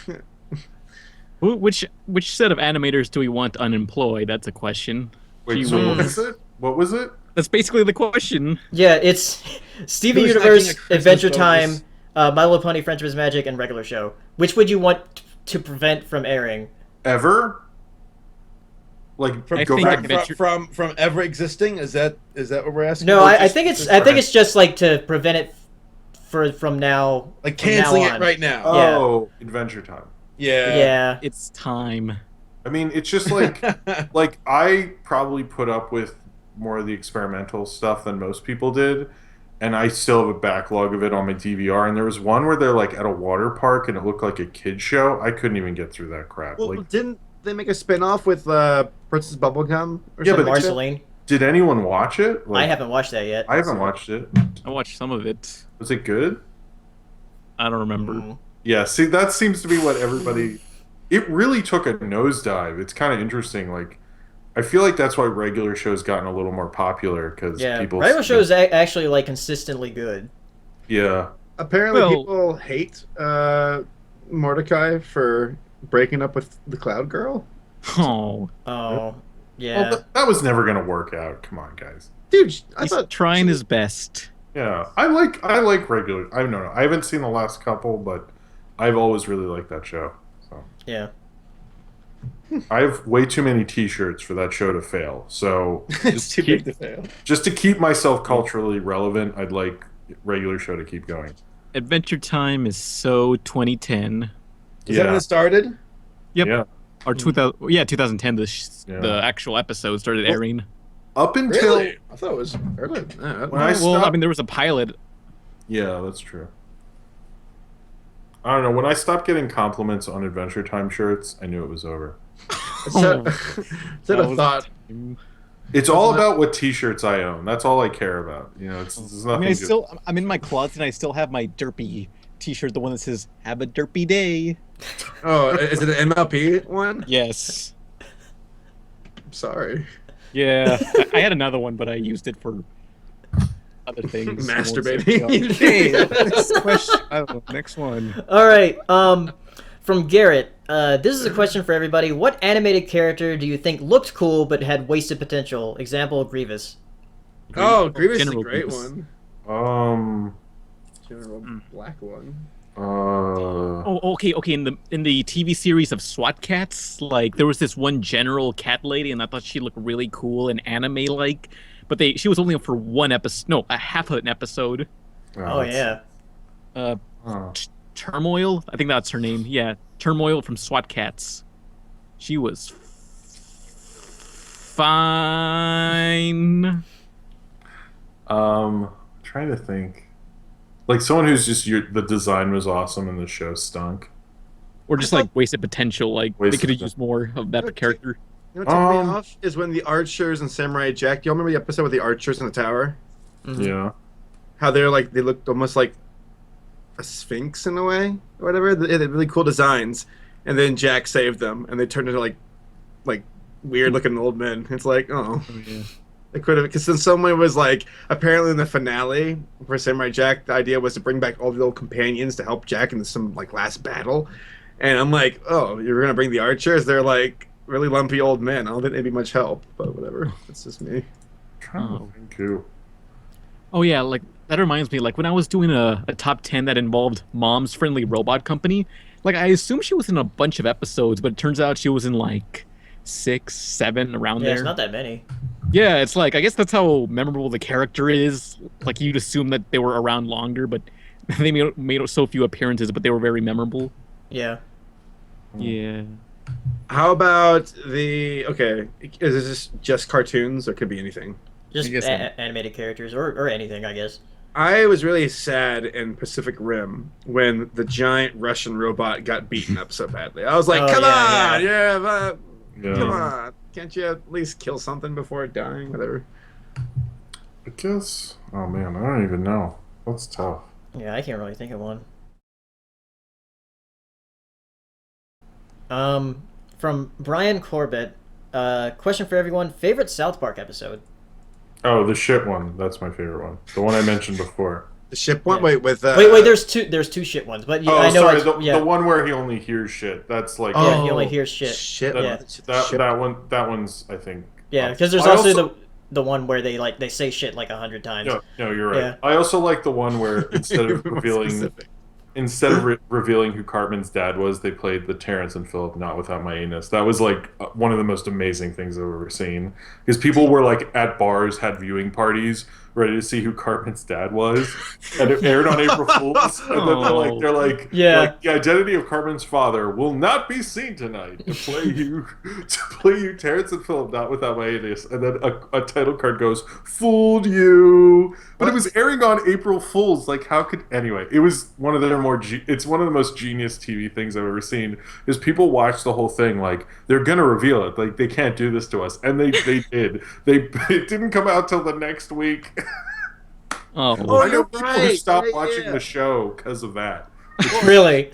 Which set of animators do we want unemployed? That's a question. Wait, Gee so what whiz. was it? What was it? That's basically the question. Yeah, it's Steven Who's Universe, making a Christmas Adventure bonus? Time, My Little Pony, Friendship is Magic, and regular show. Which would you want to prevent from airing? Ever? Like I go think back. Adventure- From ever existing? Is that what we're asking? No, Or I just- think it's just I think for- it's just like to prevent it from now. like from now canceling it on. right now. Oh, Adventure Time. Yeah. Yeah. It's time. I mean, it's just like like I probably put up with more of the experimental stuff than most people did, and I still have a backlog of it on my DVR. And there was one where they're like at a water park and it looked like a kid show. I couldn't even get through that crap. Well, Like, didn't they make a spin-off with Princess Bubblegum? Or Yeah, something but like that? Marceline. did anyone watch it? Like, I haven't watched that yet. I haven't watched it. I watched some of it. Was it good? I don't remember. Mm. Yeah. See, that seems to be what everybody. It really took a nosedive. It's kind of interesting. Like, I feel like that's why regular shows gotten a little more popular because Yeah, people. regular shows actually like consistently good. Yeah. Apparently, Well- people hate Mordecai for breaking up with the Cloud Girl. Oh, Oh, yeah. Well, that was never gonna work out. Come on, guys. Dude, I he's thought trying his best. Yeah, I like regular. I don't know. I haven't seen the last couple, but I've always really liked that show. So Yeah. I have way too many T-shirts for that show to fail. So it's too big to fail. just to keep myself culturally relevant, I'd like regular show to keep going. Adventure Time is so 2010. Is that when it started? Yep. Yeah. Or 2000. Yeah, 2010. Yeah. The actual episode started airing. Up until Really? I thought it was early. When I Well, I stopped- mean, there was a pilot. Yeah, that's true. I don't know. When I stopped getting compliments on Adventure Time shirts, I knew it was over. Instead That of was- thought. It's all about what T-shirts I own. That's all I care about. You know, it's I nothing. mean, I'm in my closet and I still have my derpy T-shirt, the one that says "Have a derpy day." Oh, is it an MLP one? Yes. I'm sorry. Yeah, I had another one, but I used it for other things. Masturbating. Hey, next question. I don't know, next one. All right. From Garrett. This is a question for everybody. What animated character do you think looked cool but had wasted potential? Example: Grievous. Oh, Grievous is a General great Grievous. one. General Black one. Oh, okay. In the TV series of SWAT Cats, like there was this one general cat lady, and I thought she looked really cool and anime-like. But she was only for one episode. No, a half of an episode. Oh yeah. Turmoil. I think that's her name. Yeah, Turmoil from SWAT Cats. She was fine. Trying to think. Like someone who's just the design was awesome and the show stunk. Or just like wasted potential. Like they Wasted could have used more of that character. You know what took me off is when the archers and Samurai Jack. Do you all remember the episode with the archers in the tower? Mhm. Yeah. How they looked almost like a sphinx in a way, or whatever. They had really cool designs, and then Jack saved them, and they turned into like weird looking old men. It's like, oh, Yeah. they could have, because then someone was like, apparently in the finale for Samurai Jack, the idea was to bring back all the old companions to help Jack in some like last battle, and I'm like, oh, you're gonna bring the archers? They're like really lumpy old men. I don't think they'd be much help, but whatever. It's just me. Trying to think who. Oh yeah, like that reminds me. Like when I was doing a top 10 that involved Mom's Friendly Robot Company, like I assumed she was in a bunch of episodes, but it turns out she was in like 6, 7 around Yeah, there. it's not that many. Yeah, it's like I guess that's how memorable the character is. Like you'd assume that they were around longer, but they made so few appearances, but they were very memorable. Yeah. Yeah. How about okay? Is this just cartoons, or could be anything? Just I guess animated characters or anything, I guess. I was really sad in Pacific Rim when the giant Russian robot got beaten up so badly. I was like, Oh, come yeah, on, Yeah. come on. Can't you at least kill something before dying? Whatever. I guess. Oh man, I don't even know. That's tough. Yeah, I can't really think of one. From Brian Corbett, question for everyone: favorite South Park episode? Oh, the shit one. That's my favorite one. The one I mentioned before. The ship one? Yeah. Wait, with wait. There's two shit ones, but I know. Sorry, the one where he only hears shit. That's like yeah, he only hears shit. Shit. That one's I think. Yeah, because there's also the one where they say shit like 100 times. No, you're right. Yeah. I also like the one where instead of revealing who Cartman's dad was, they played the Terrence and Philip Not Without My Anus. That was like one of the most amazing things I've ever seen, because people were like at bars, had viewing parties, ready to see who Cartman's dad was, and it aired on April Fools. And then they're like, the identity of Cartman's father will not be seen tonight to play you Terrence and Philip Not Without My Anus. And then a title card goes, "Fooled you," but it was airing on April Fools. Like, how could anyway? It was one of their it's one of the most genius TV things I've ever seen. Is people watch the whole thing like they're gonna reveal it, like they can't do this to us, and they did. It didn't come out till the next week. I know people who stopped watching the show because of that. Really?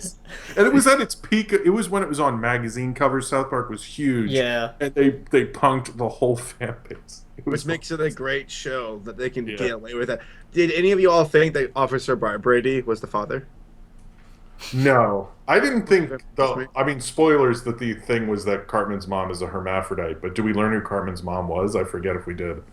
And it was at its peak. It was when it was on magazine covers. South Park was huge. Yeah. And they punked the whole fan base. Which makes it a great show that they can get away with that. Did any of you all think that Officer Brady was the father? No. I didn't think, I mean, spoilers, that the thing was that Cartman's mom is a hermaphrodite, but do we learn who Cartman's mom was? I forget if we did.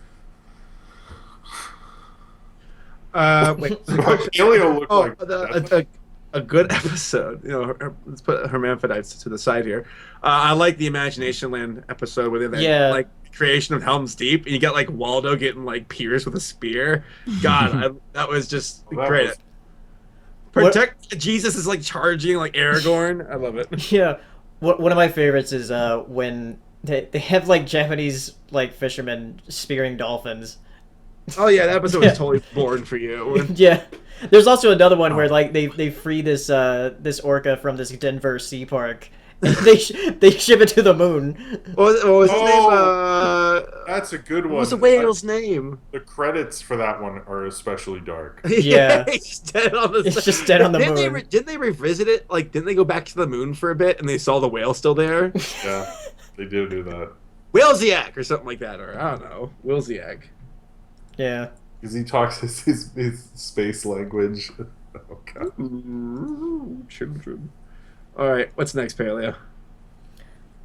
Wait. Paleo looked like a good episode. You know, let's put hermaphrodites to the side here. I like the Imagination Land episode where they like creation of Helm's Deep, and you got like Waldo getting like pierced with a spear. God, that was just great. Jesus is like charging like Aragorn. I love it. Yeah, one of my favorites is when they have like Japanese like fishermen spearing dolphins. Oh yeah, that episode was totally born for you. Yeah, there's also another one where like they free this orca from this Denver sea park. They ship it to the moon. What was his name? That's a good one. What was the whale's name? The credits for that one are especially dark. Yeah, it's dead on the. It's just dead on the moon. Didn't they revisit it? Like, didn't they go back to the moon for a bit and they saw the whale still there? Yeah, they did do that. Whaleziak or something like that, or I don't know, Willziak. Yeah. Because he talks his space language. Oh, God. Children. All right, what's next, Paleo?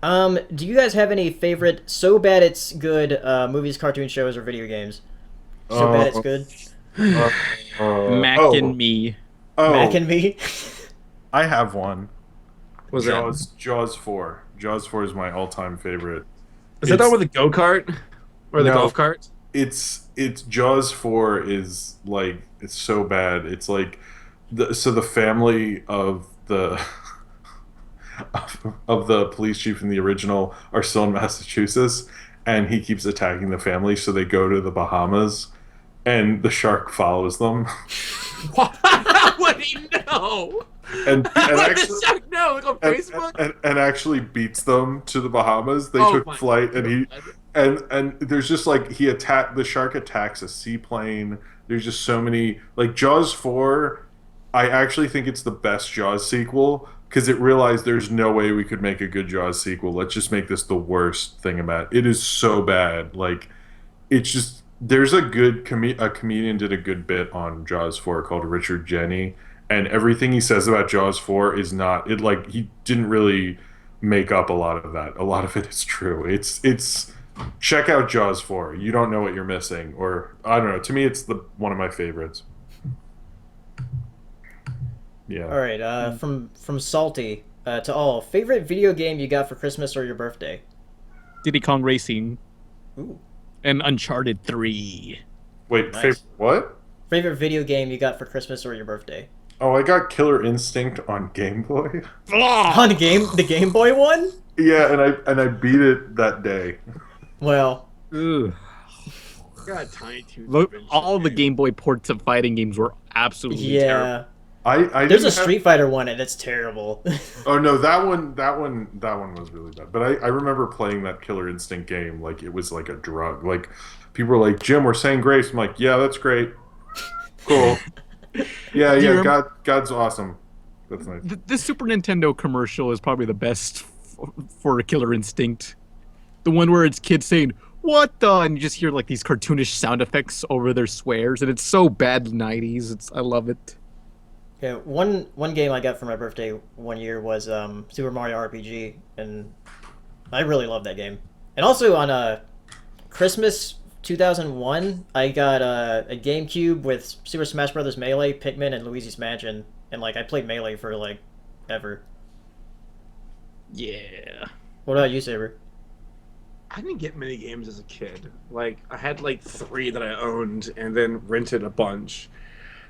Do you guys have any favorite so bad it's good movies, cartoon shows, or video games? So bad it's good. Mac and Me. Oh, Mac and Me. I have one. What's that? Jaws 4. Jaws 4 is my all-time favorite. Is that the one with the go-kart or the golf cart? It's Jaws 4 is like, it's so bad. It's like the family of the of the police chief in the original are still in Massachusetts, and he keeps attacking the family, so they go to the Bahamas, and the shark follows them. How would he know? And actually, the shark know? Like on Facebook? And actually beats them to the Bahamas. They took flight, and and there's just like the shark attacks a seaplane. There's just so many, like Jaws 4. I actually think it's the best Jaws sequel, because it realized there's no way we could make a good Jaws sequel. Let's just make this the worst thing about it. It is so bad. Like, it's just, there's a good a comedian did a good bit on Jaws 4 called Richard Jenny, and everything he says about Jaws 4 is not, it like, he didn't really make up a lot of that. A lot of it is true. It's check out Jaws 4. You don't know what you're missing, or I don't know. To me, it's one of my favorites. Yeah. All right. From Salty to all, favorite video game you got for Christmas or your birthday? Diddy Kong Racing. Ooh. And Uncharted 3. Wait, Nice. what? Favorite video game you got for Christmas or your birthday? Oh, I got Killer Instinct on Game Boy. On the Game Boy one? Yeah, and I beat it that day. Well. Ugh. God, Tiny Toons. Look, all the Game Boy ports of fighting games were absolutely terrible. There's a Street Fighter one, and it's terrible. Oh no, that one was really bad. But I remember playing that Killer Instinct game like it was like a drug. Like, people were like, "Jim, we're saying grace." I'm like, "Yeah, that's great, cool." Yeah, God's awesome. That's nice. The Super Nintendo commercial is probably the best for Killer Instinct. The one where it's kids saying, what the? And you just hear like these cartoonish sound effects over their swears, and it's so bad 90s. I love it. Yeah, one game I got for my birthday one year was Super Mario RPG, and I really love that game. And also on Christmas 2001, I got a GameCube with Super Smash Bros. Melee, Pikmin, and Luigi's Mansion, and like I played Melee for like ever. Yeah. What about you, Saber? I didn't get many games as a kid. Like, I had like 3 that I owned and then rented a bunch.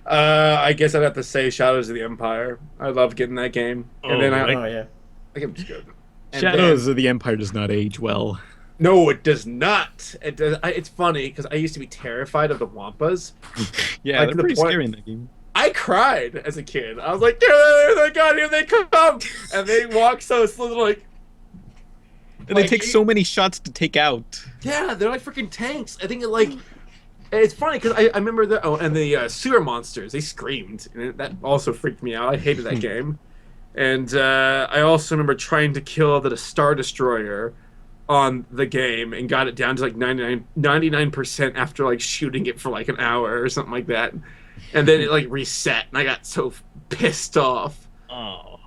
I guess I'd have to say Shadows of the Empire. I love getting that game. And then yeah. That game was good. And Shadows of the Empire does not age well. No, it does not. It does. It's funny because I used to be terrified of the Wampas. Yeah, Like, they're to the pretty point- scary in that game. I cried as a kid. I was like, oh my god, here they come! And they walk so slow, like... And they take so many shots to take out. Yeah, they're like freaking tanks. I think it's funny because I remember the sewer monsters. They screamed, and that also freaked me out. I hated that game. And I also remember trying to kill the Star Destroyer on the game and got it down to like 99% after like shooting it for like an hour or something like that. And then it like reset, and I got so pissed off. Oh.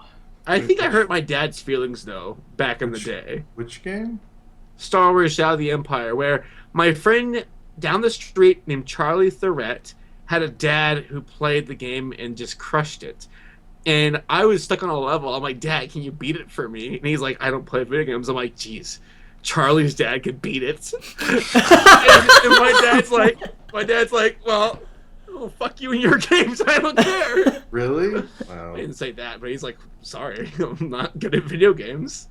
I think I hurt my dad's feelings though back in the day. Which game? Star Wars Shadow of the Empire, where my friend down the street named Charlie Thorette had a dad who played the game and just crushed it. And I was stuck on a level. I'm like, Dad, can you beat it for me? And he's like, I don't play video games. I'm like, geez, Charlie's dad could beat it. and my dad's like, well, fuck you and your games. I don't care. Really? Wow. I didn't say that, but he's like, sorry, I'm not good at video games.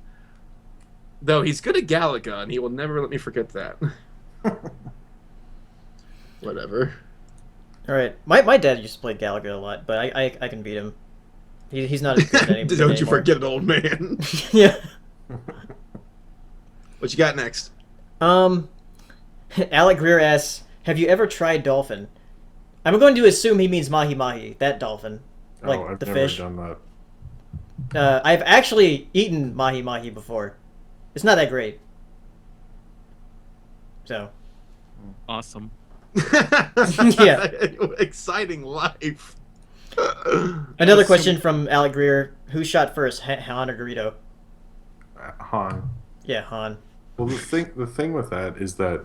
Though he's good at Galaga, and he will never let me forget that. Whatever. All right, my dad used to play Galaga a lot, but I can beat him. He's not as good at any. Don't you forget it, old man. Yeah. What you got next? Alec Greer asks, "Have you ever tried dolphin?" I'm going to assume he means mahi mahi, that dolphin, like I've the never fish. done that. I've actually eaten mahi mahi before. It's not that great. So. Awesome. Yeah. Exciting life. Another question from Alec Greer: who shot first, Han or Dorito? Han. Yeah, Han. Well, the thing with that is that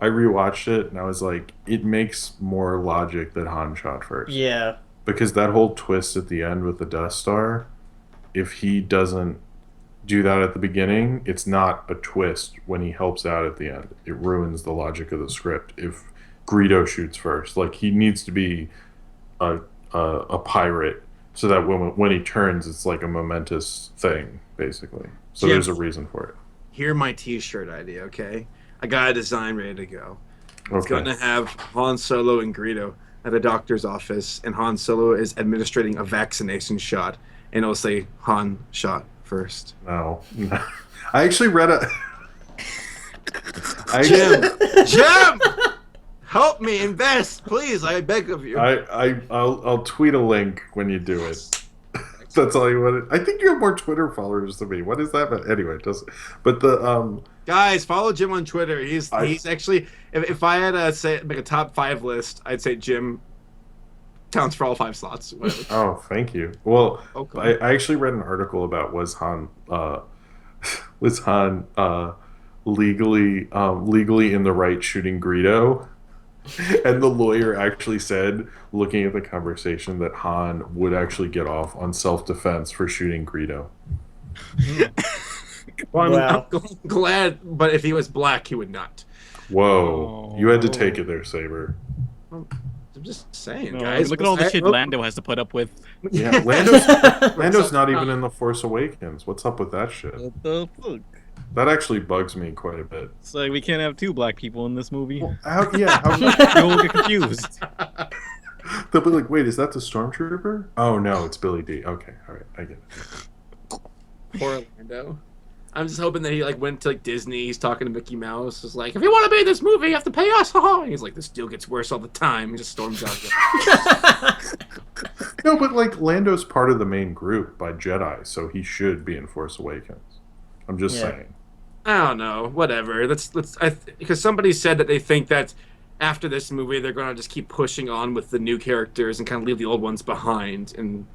I rewatched it and I was like, it makes more logic that Han shot first. Yeah. Because that whole twist at the end with the Death Star, if he doesn't do that at the beginning, it's not a twist when he helps out at the end. It ruins the logic of the script. If Greedo shoots first, like he needs to be a pirate so that when he turns, it's like a momentous thing, basically. So Jim, there's a reason for it. Hear my T-shirt idea, okay? I got a design ready to go. It's Okay. going to have Han Solo and Greedo at a doctor's office, and Han Solo is administering a vaccination shot, and it'll say Han shot first. No. I actually read a... Jim! Help me invest, please, I beg of you. I'll tweet a link when you do it. That's all you wanted. I think you have more Twitter followers than me. What is that? But anyway, it doesn't. But the guys, follow Jim on Twitter. He's actually, if I had to say make a top 5 list, I'd say Jim counts for all 5 slots. Whatever. Oh, thank you. Well, okay. I actually read an article about was Han legally in the right shooting Greedo. And the lawyer actually said, looking at the conversation, that Han would actually get off on self-defense for shooting Greedo. Well, I'm glad, but if he was black, he would not. Whoa. You had to take it there, Saber. I'm just saying, guys. Look at all the shit Lando has to put up with. Yeah, Lando's not even in The Force Awakens. What's up with that shit? What the fuck? That actually bugs me quite a bit. It's like we can't have 2 black people in this movie. Well, You'll get confused. They'll be like, wait, is that the Stormtrooper? Oh, no, it's Billy D. Okay, all right, I get it. Poor Lando. I'm just hoping that he went to Disney. He's talking to Mickey Mouse. It's like, if you want to be in this movie, you have to pay us. And he's like, this deal gets worse all the time. He just storms out. No, but Lando's part of the main group by Jedi, so he should be in Force Awakens. I'm just saying. I don't know. Whatever. Because somebody said that they think that after this movie they're gonna just keep pushing on with the new characters and kind of leave the old ones behind and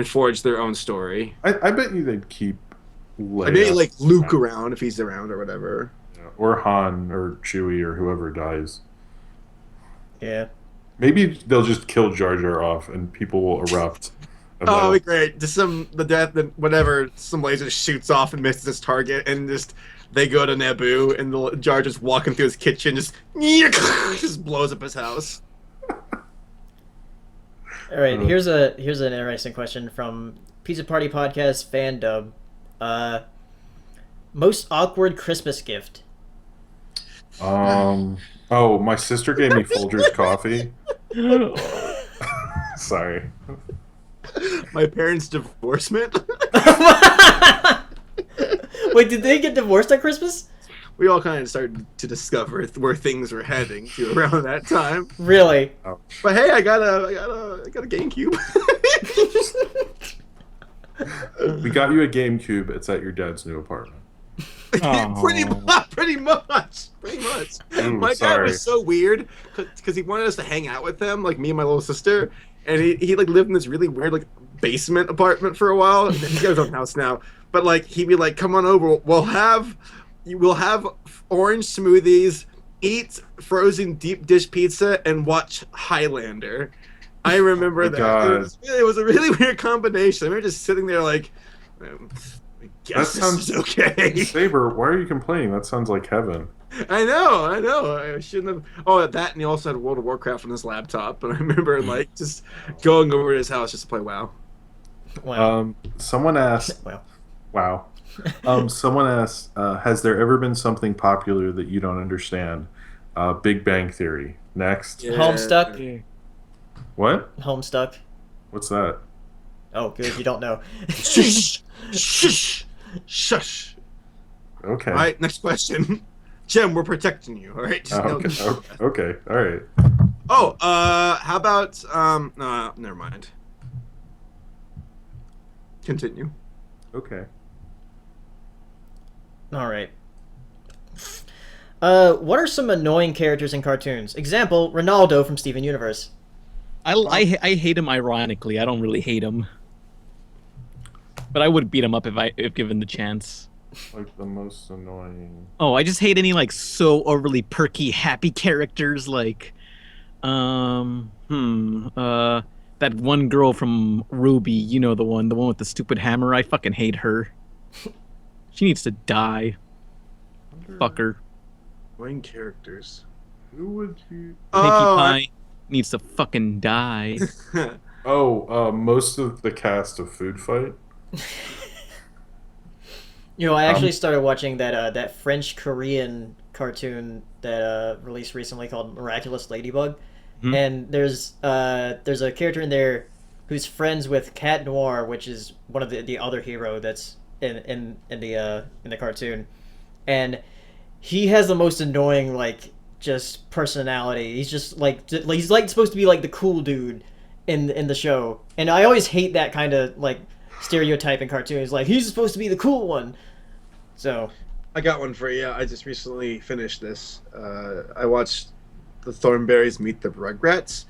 forge their own story. I bet you they'd keep Leia. I mean, like Luke around if he's around or whatever. Yeah, or Han or Chewie or whoever dies. Yeah. Maybe they'll just kill Jar Jar off and people will erupt. Oh, that'd be great. Just whatever, some laser shoots off and misses its target, and just they go to Naboo, and the Jar just walking through his kitchen, just blows up his house. All right, here's an interesting question from Pizza Party Podcast fan dub. Most awkward Christmas gift. Oh, my sister gave me Folgers coffee. Sorry. My parents' divorcement. Wait, did they get divorced at Christmas? We all kind of started to discover where things were heading to around that time. Really? Oh. But hey, I got a GameCube. We got you a GameCube. It's at your dad's new apartment. Pretty much. Ooh, My dad was so weird because he wanted us to hang out with him, like me and my little sister, and he like lived in this really weird like basement apartment for a while. He's got his own house now, but like he'd be like, "Come on over. We'll have orange smoothies, eat frozen deep dish pizza, and watch Highlander." I remember that. It was a really weird combination. I remember just sitting there like, I guess this is okay. Saber, why are you complaining? That sounds like heaven. I know. I shouldn't have. Oh, that, and he also had World of Warcraft on his laptop. And I remember like just going over to his house just to play WoW. Wow. Someone asked. Wow. Someone asked, has there ever been something popular that you don't understand? Big Bang Theory. Next. Yeah. Homestuck. What? Homestuck. What's that? Oh, good. You don't know. Shush. Okay. All right, next question. Jem, we're protecting you. All right. Just okay. All right. Oh, how about no, never mind. Continue. Okay. All right. What are some annoying characters in cartoons? Example, Ronaldo from Steven Universe. I hate him ironically. I don't really hate him. But I would beat him up if given the chance. Like the most annoying. Oh, I just hate any like so overly perky, happy characters like, that one girl from Ruby. You know the one with the stupid hammer. I fucking hate her. She needs to die. Fuck her. Annoying characters. Who would you? Pinkie Pie needs to fucking die. Most of the cast of Food Fight. You know, I actually started watching that French-Korean cartoon that released recently called Miraculous Ladybug, and there's a character in there who's friends with Cat Noir, which is one of the other hero that's in the cartoon, and he has the most annoying like just personality. He's just he's like supposed to be like the cool dude in the show, and I always hate that kind of like stereotype in cartoons. Like he's supposed to be the cool one. So I got one for you. I just recently finished this. I watched the Thornberrys meet the Rugrats,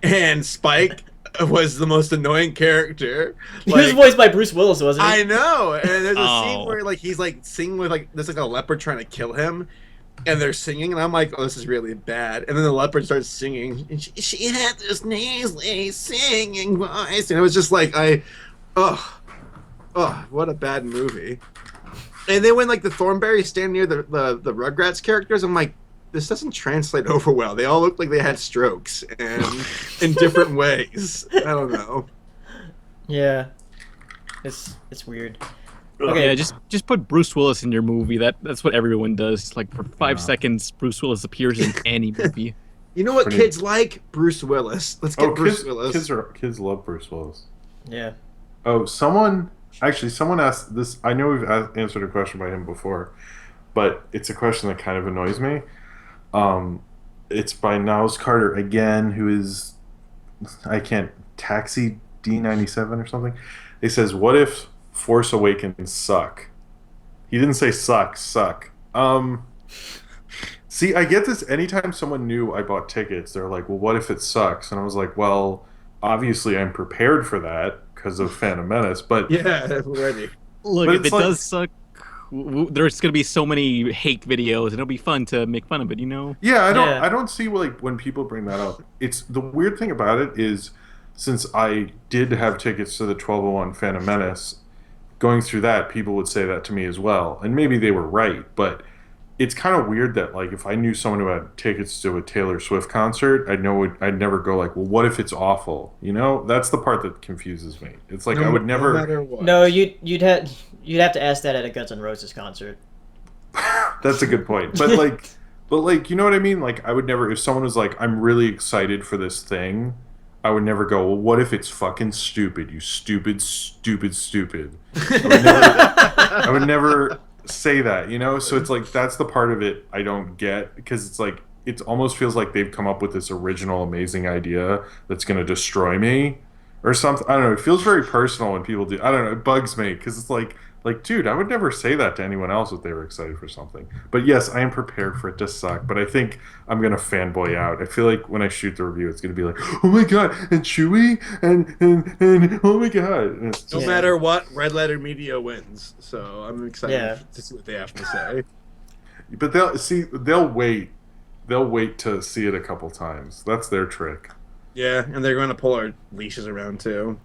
and Spike was the most annoying character. He was voiced by Bruce Willis, wasn't he? I know. And there's a scene where like he's like singing with like there's like a leopard trying to kill him, and they're singing, and I'm like, oh, this is really bad. And then the leopard starts singing, and she had this nasally singing voice, and it was just like what a bad movie. And then when like the Thornberrys stand near the Rugrats characters, I'm like, this doesn't translate over well. They all look like they had strokes and in different ways. I don't know. Yeah, it's weird. Okay, yeah, just put Bruce Willis in your movie. That's what everyone does. Like for 5 seconds, Bruce Willis appears in any movie. You know what kids like? Bruce Willis. Let's get Bruce Willis. Kids love Bruce Willis. Yeah. Oh, someone asked this. I know we've answered a question by him before, but it's a question that kind of annoys me. It's by Niles Carter again, who is Taxi D97 or something. It says, "What if Force Awakens suck?" He didn't say suck. See, I get this anytime someone knew I bought tickets. They're like, well, what if it sucks? And I was like, well, obviously I'm prepared for that because of Phantom Menace. But yeah, ready. Look, if it does suck, there's going to be so many hate videos, and it'll be fun to make fun of it, you know? Yeah, I don't see, like, when people bring that up. It's the weird thing about it is, since I did have tickets to the 1201 Phantom Menace, going through that, people would say that to me as well. And maybe they were right, but it's kind of weird that, like, if I knew someone who had tickets to a Taylor Swift concert, I'd never go like, well, what if it's awful? You know, that's the part that confuses me. It's like I would never. No matter what. No, you'd have to ask that at a Guns N' Roses concert. That's a good point, but like, you know what I mean? Like, I would never. If someone was like, I'm really excited for this thing, I would never go, well, what if it's fucking stupid? You stupid. I would never say that, you know? So it's like, that's the part of it I don't get, because it's like, it almost feels like they've come up with this original amazing idea that's going to destroy me or something. I don't know. It feels very personal when people do. I don't know. It bugs me because it's like, dude, I would never say that to anyone else if they were excited for something. But yes, I am prepared for it to suck. But I think I'm going to fanboy out. I feel like when I shoot the review, it's going to be like, oh my God, and Chewie, and oh my God. And no matter what, Red Letter Media wins. So I'm excited to see what they have to say. But they'll wait. They'll wait to see it a couple times. That's their trick. Yeah, and they're going to pull our leashes around too.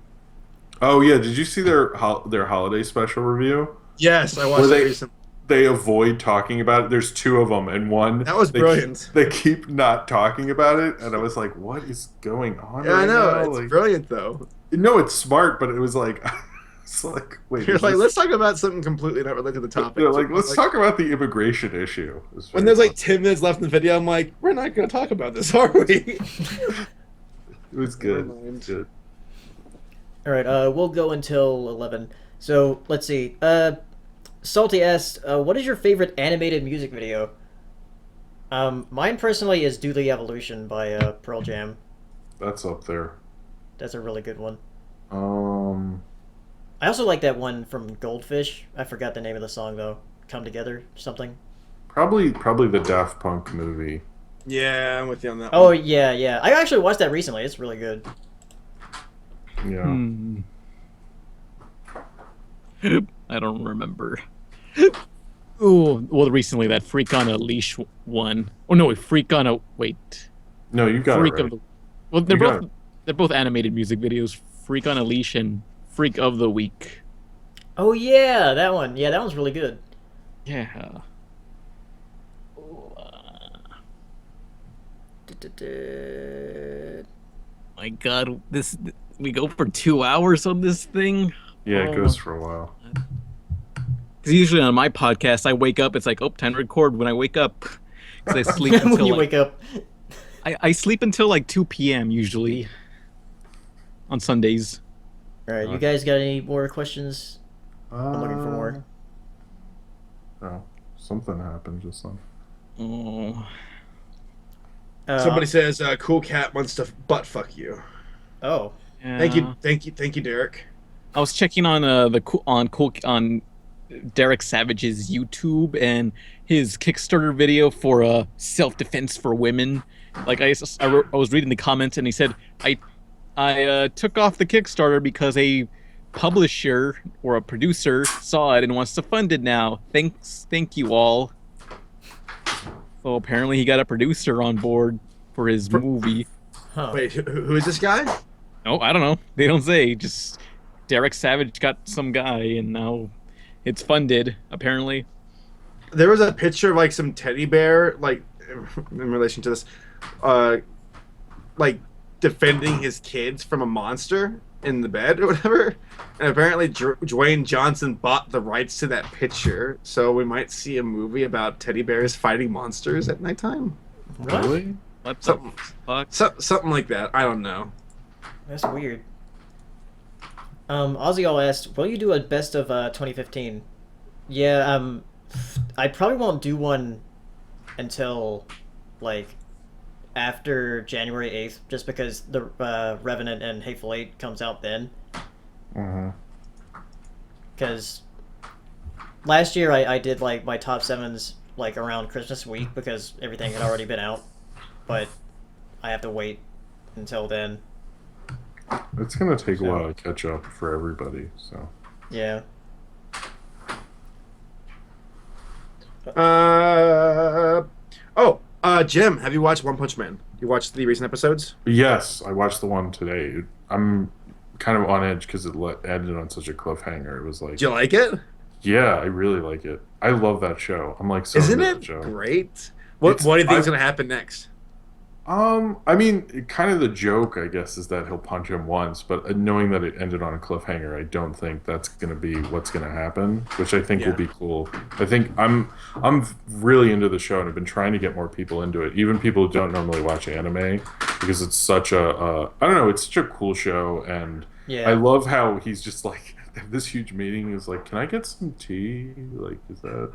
Oh yeah, did you see their holiday special review? Yes, I watched it recently. They avoid talking about it. There's two of them, and one that was brilliant. They keep not talking about it, and I was like, "What is going on?" Yeah, I know it's brilliant though. No, it's smart, but it was like, it's like, wait. You're like, let's talk about something completely not related to the topic. They're like, let's talk about the immigration issue. When there's like 10 minutes left in the video, I'm like, we're not going to talk about this, are we? It was good. Good. All right, we'll go until 11. So let's see. Salty asked, "What is your favorite animated music video?" Mine personally is "Do the Evolution" by Pearl Jam. That's up there. That's a really good one. I also like that one from Goldfish. I forgot the name of the song though. "Come Together" something. Probably the Daft Punk movie. Yeah, I'm with you on that. Oh one. Yeah. I actually watched that recently. It's really good. Yeah. I don't remember. Oh, well, recently that Freak on a Leash one. Oh no, Freak on a wait. No, you got Freak it right. Well, they're both animated music videos. Freak on a Leash and Freak of the Week. Oh yeah, that one. Yeah, that one's really good. Yeah. My God, we go for 2 hours on this thing. Yeah, it goes for a while. Because usually on my podcast, I wake up. It's like, time to record when I wake up. Because I sleep until when you wake up. I sleep until like 2 p.m. usually on Sundays. All right, you guys got any more questions? I'm looking for more. Oh, something happened just then. Oh. Somebody says, "Cool Cat wants to butt fuck you." Oh, yeah. Thank you, Derek. I was checking on on Derek Savage's YouTube and his Kickstarter video for self-defense for women. Like I was reading the comments and he said, I took off the Kickstarter because a publisher or a producer saw it and wants to fund it now. Thank you all. So apparently he got a producer on board for his movie. Huh. Wait, who is this guy? Oh, I don't know. They don't say. Just Derek Savage got some guy, and now it's funded, apparently. There was a picture of like some teddy bear, like in relation to this, like defending his kids from a monster in the bed or whatever. And apparently Dwayne Johnson bought the rights to that picture, so we might see a movie about teddy bears fighting monsters at nighttime. Really? What the fuck? Something like that. I don't know. That's weird. Ozzy asked, "Will you do a best of 2015?" Yeah. I probably won't do one until like after January 8th, just because the Revenant and Hateful Eight comes out then. Mm-hmm. Because last year I did like my top 7s like around Christmas week because everything had already been out, but I have to wait until then. It's gonna take a while to catch up for everybody. So yeah. Jim, have you watched One Punch Man? You watched the recent episodes? yes, I watched the one today. I'm kind of on edge because it ended on such a cliffhanger. It was like, Do you like it? yeah, I really like it. I love that show. I'm like, so Isn't into it that show. great? What do you think is going to happen next? I mean, kind of the joke, I guess, is that he'll punch him once, but knowing that it ended on a cliffhanger, I don't think that's going to be what's going to happen, which I think will be cool. I think I'm really into the show, and I've been trying to get more people into it, even people who don't normally watch anime, because it's such I don't know, it's such a cool show, and I love how he's just like, this huge meeting is like, can I get some tea? Like, is that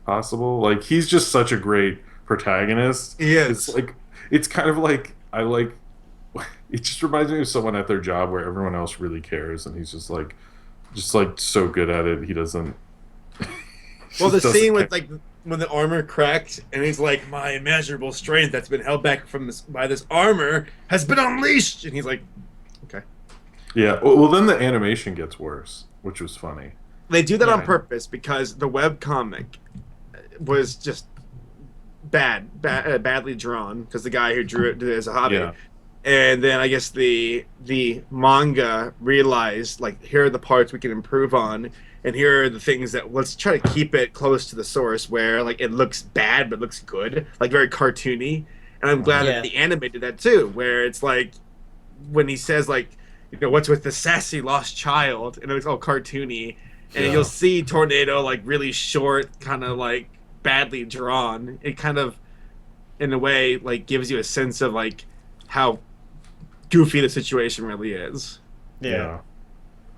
possible? Like, he's just such a great protagonist. He is. It's like, it's kind of like, it just reminds me of someone at their job where everyone else really cares, and he's just like so good at it. He doesn't. Well, the scene with like when the armor cracked, and he's like, my immeasurable strength that's been held back by this armor has been unleashed, and he's like, okay. Yeah. Well, then the animation gets worse, which was funny. They do that on purpose because the webcomic was just badly drawn because the guy who drew it did it as a hobby. Yeah. And then I guess the manga realized, like, here are the parts we can improve on, and here are the things that let's try to keep it close to the source where like it looks bad but looks good, like very cartoony. And I'm glad that the anime did that too, where it's like when he says like, you know, what's with the sassy lost child, and it's all cartoony, and you'll see Tornado like really short, kind of like badly drawn. It kind of, in a way, like gives you a sense of like how goofy the situation really is. Yeah.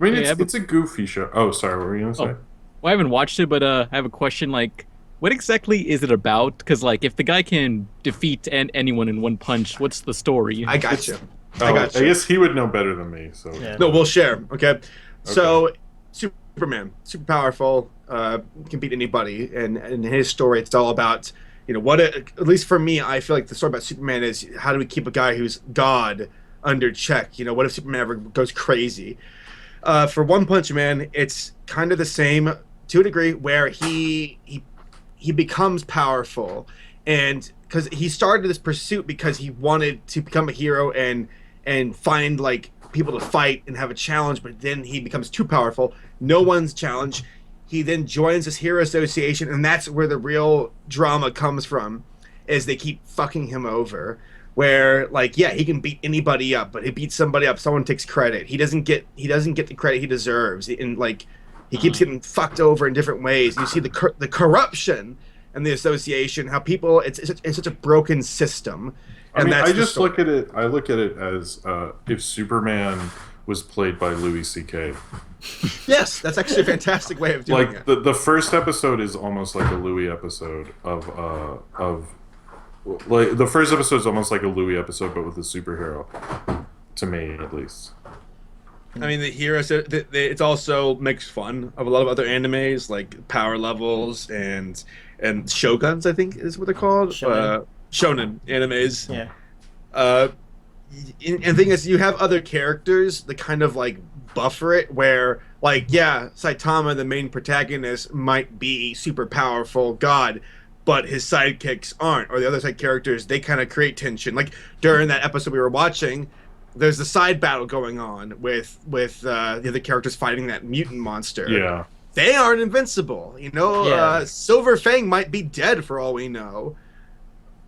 I mean, it's a goofy show. Oh, sorry, what were you gonna say? Well, I haven't watched it, but I have a question. Like, what exactly is it about? Because like, if the guy can defeat anyone in one punch, what's the story? I got you. I guess he would know better than me. So no, we'll share. Okay. So Superman, super powerful, can beat anybody, and in his story, it's all about, you know, at least for me, I feel like the story about Superman is how do we keep a guy who's God under check? You know, what if Superman ever goes crazy? For One Punch Man, it's kind of the same to a degree, where he becomes powerful, and because he started this pursuit because he wanted to become a hero and find like people to fight and have a challenge, but then he becomes too powerful. No one's challenge. He then joins this hero association, and that's where the real drama comes from, is they keep fucking him over. Where like, yeah, he can beat anybody up, but he beats somebody up, someone takes credit. He doesn't get the credit he deserves, and like he keeps getting fucked over in different ways. You see the corruption and the association, how people it's such a broken system. And I just look at it. I look at it as if Superman was played by Louis C.K. Yes, that's actually a fantastic way of doing it. Like the first episode is almost like a Louis episode like the first episode is almost like a Louis episode, but with a superhero. To me, at least. I mean, the hero. It's also makes fun of a lot of other animes, like Power Levels and Shoguns, I think is what they're called. Shonen animes. Yeah. And the thing is, you have other characters that kind of like buffer it, where like, yeah, Saitama, the main protagonist, might be super powerful god, but his sidekicks aren't, or the other side characters, they kind of create tension. Like during that episode we were watching, there's a side battle going on with the other characters fighting that mutant monster. Yeah. They aren't invincible, you know. Silver Fang might be dead for all we know.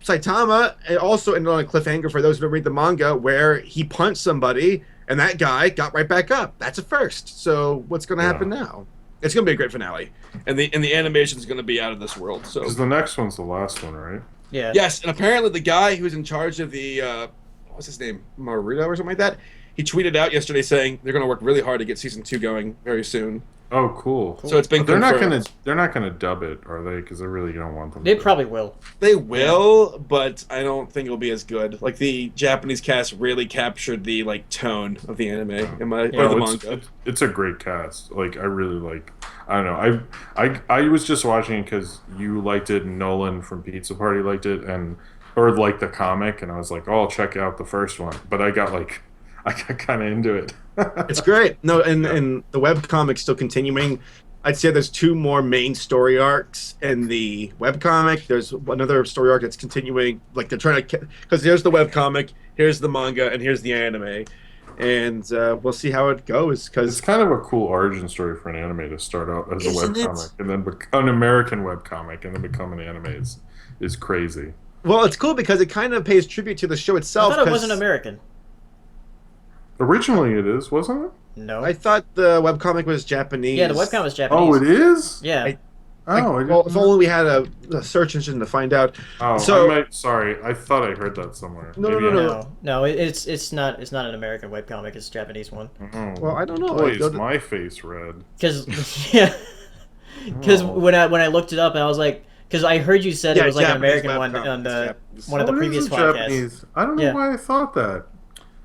Saitama also ended on a cliffhanger for those who don't read the manga, where he punched somebody and that guy got right back up. That's a first. So what's going to happen now? It's going to be a great finale, and the animation is going to be out of this world. So because the next one's the last one, right? Yeah. Yes, and apparently the guy who's in charge of the what's his name, Maruto or something like that, he tweeted out yesterday saying they're going to work really hard to get season 2 going very soon. Oh, cool. So it's been They're not confirmed. gonna dub it, are they? Because I really don't want them. They probably will. They will, but I don't think it'll be as good. Like the Japanese cast really captured the like tone of the anime or the manga. It's a great cast. Like I really like. I don't know. I was just watching it because you liked it, and Nolan from Pizza Party liked it, or liked the comic, and I was like, oh, I'll check out the first one. But I got kind of into it. It's great. No, and the webcomic's still continuing. I'd say there's 2 more main story arcs in the webcomic. There's another story arc that's continuing. Like they're trying to, because here's the webcomic, here's the manga, and here's the anime, and we'll see how it goes. Because it's kind of a cool origin story for an anime to start out as a webcomic, and then an American webcomic, and then become an anime is crazy. Well, it's cool because it kind of pays tribute to the show itself. I thought it wasn't American. Originally, it is, wasn't it? No. I thought the webcomic was Japanese. Yeah, the webcomic was Japanese. Oh, it is? Yeah. Well, if only we had a search engine to find out. Oh, so, sorry, I thought I heard that somewhere. No. It's not an American webcomic. It's a Japanese one. Oh, well, I don't know. Boy, is my face red. Because when I looked it up, and I was like, because I heard you said it was like Japanese an American one on one of the it previous is podcasts. Japanese. I don't know why I thought that.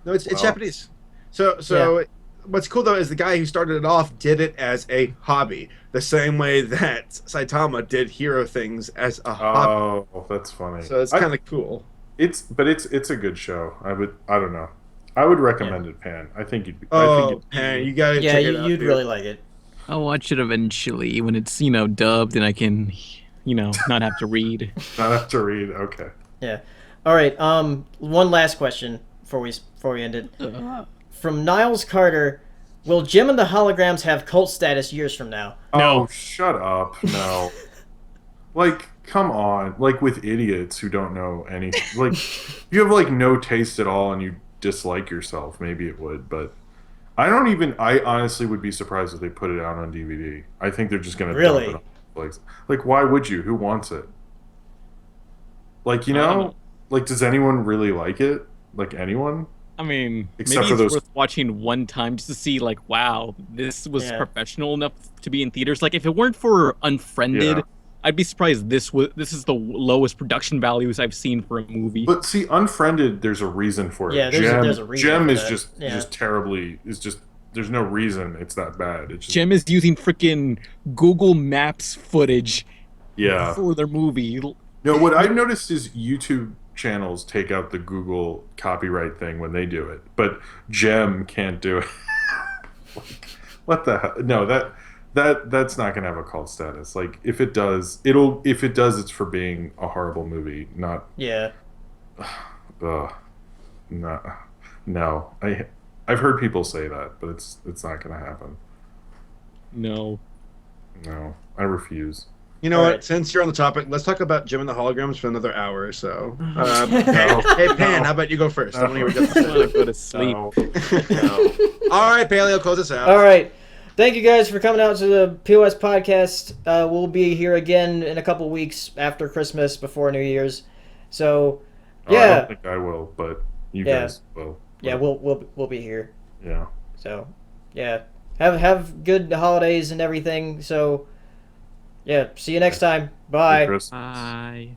No, it's Japanese. So what's cool though is the guy who started it off did it as a hobby, the same way that Saitama did hero things as a hobby. Oh, that's funny. So it's kind of cool. It's a good show. I don't know. I would recommend it, Pan. I think you'd. Pan, you gotta check it out. You'd really like it. I'll watch it eventually when it's dubbed and I can, not have to read. Not have to read. Okay. Yeah. All right. One last question before we end it. From Niles Carter, will Jim and the Holograms have cult status years from now? No. Oh, shut up. No. Like, come on. Like, with idiots who don't know anything. Like, you have, like, no taste at all and you dislike yourself. Maybe it would, but I honestly would be surprised if they put it out on DVD. I think they're just going to dump it on Netflix. Like, why would you? Who wants it? Like, like, does anyone really like it? Like, anyone? I mean, except maybe for it's worth watching one time just to see, like, wow, this was professional enough to be in theaters. Like, if it weren't for Unfriended, I'd be surprised this is the lowest production values I've seen for a movie. But see, Unfriended, there's a reason for it. Yeah, there's a reason. Gem is just terribly. There's no reason it's that bad. It's just, Gem is using freaking Google Maps footage. Yeah. For their movie. No, what I've noticed is YouTube channels take out the Google copyright thing when they do it, but Gem can't do it. What the hell? No, that's not gonna have a cult status. Like, if it does, it's for being a horrible movie, not. Yeah. No. I've heard people say that, but it's not gonna happen. No, I refuse. You know what? Since you're on the topic, let's talk about Jim and the Holograms for another hour or so. Hey, Pan, how about you go first? I want to hear what you go to sleep. All right, Paleo, close us out. All right. Thank you guys for coming out to the POS Podcast. We'll be here again in a couple weeks after Christmas, before New Year's. So, yeah. I don't think I will, but you guys will. Yeah, we'll be here. Yeah. So, yeah. Have good holidays and everything. So, yeah. See you next time. Bye. Bye.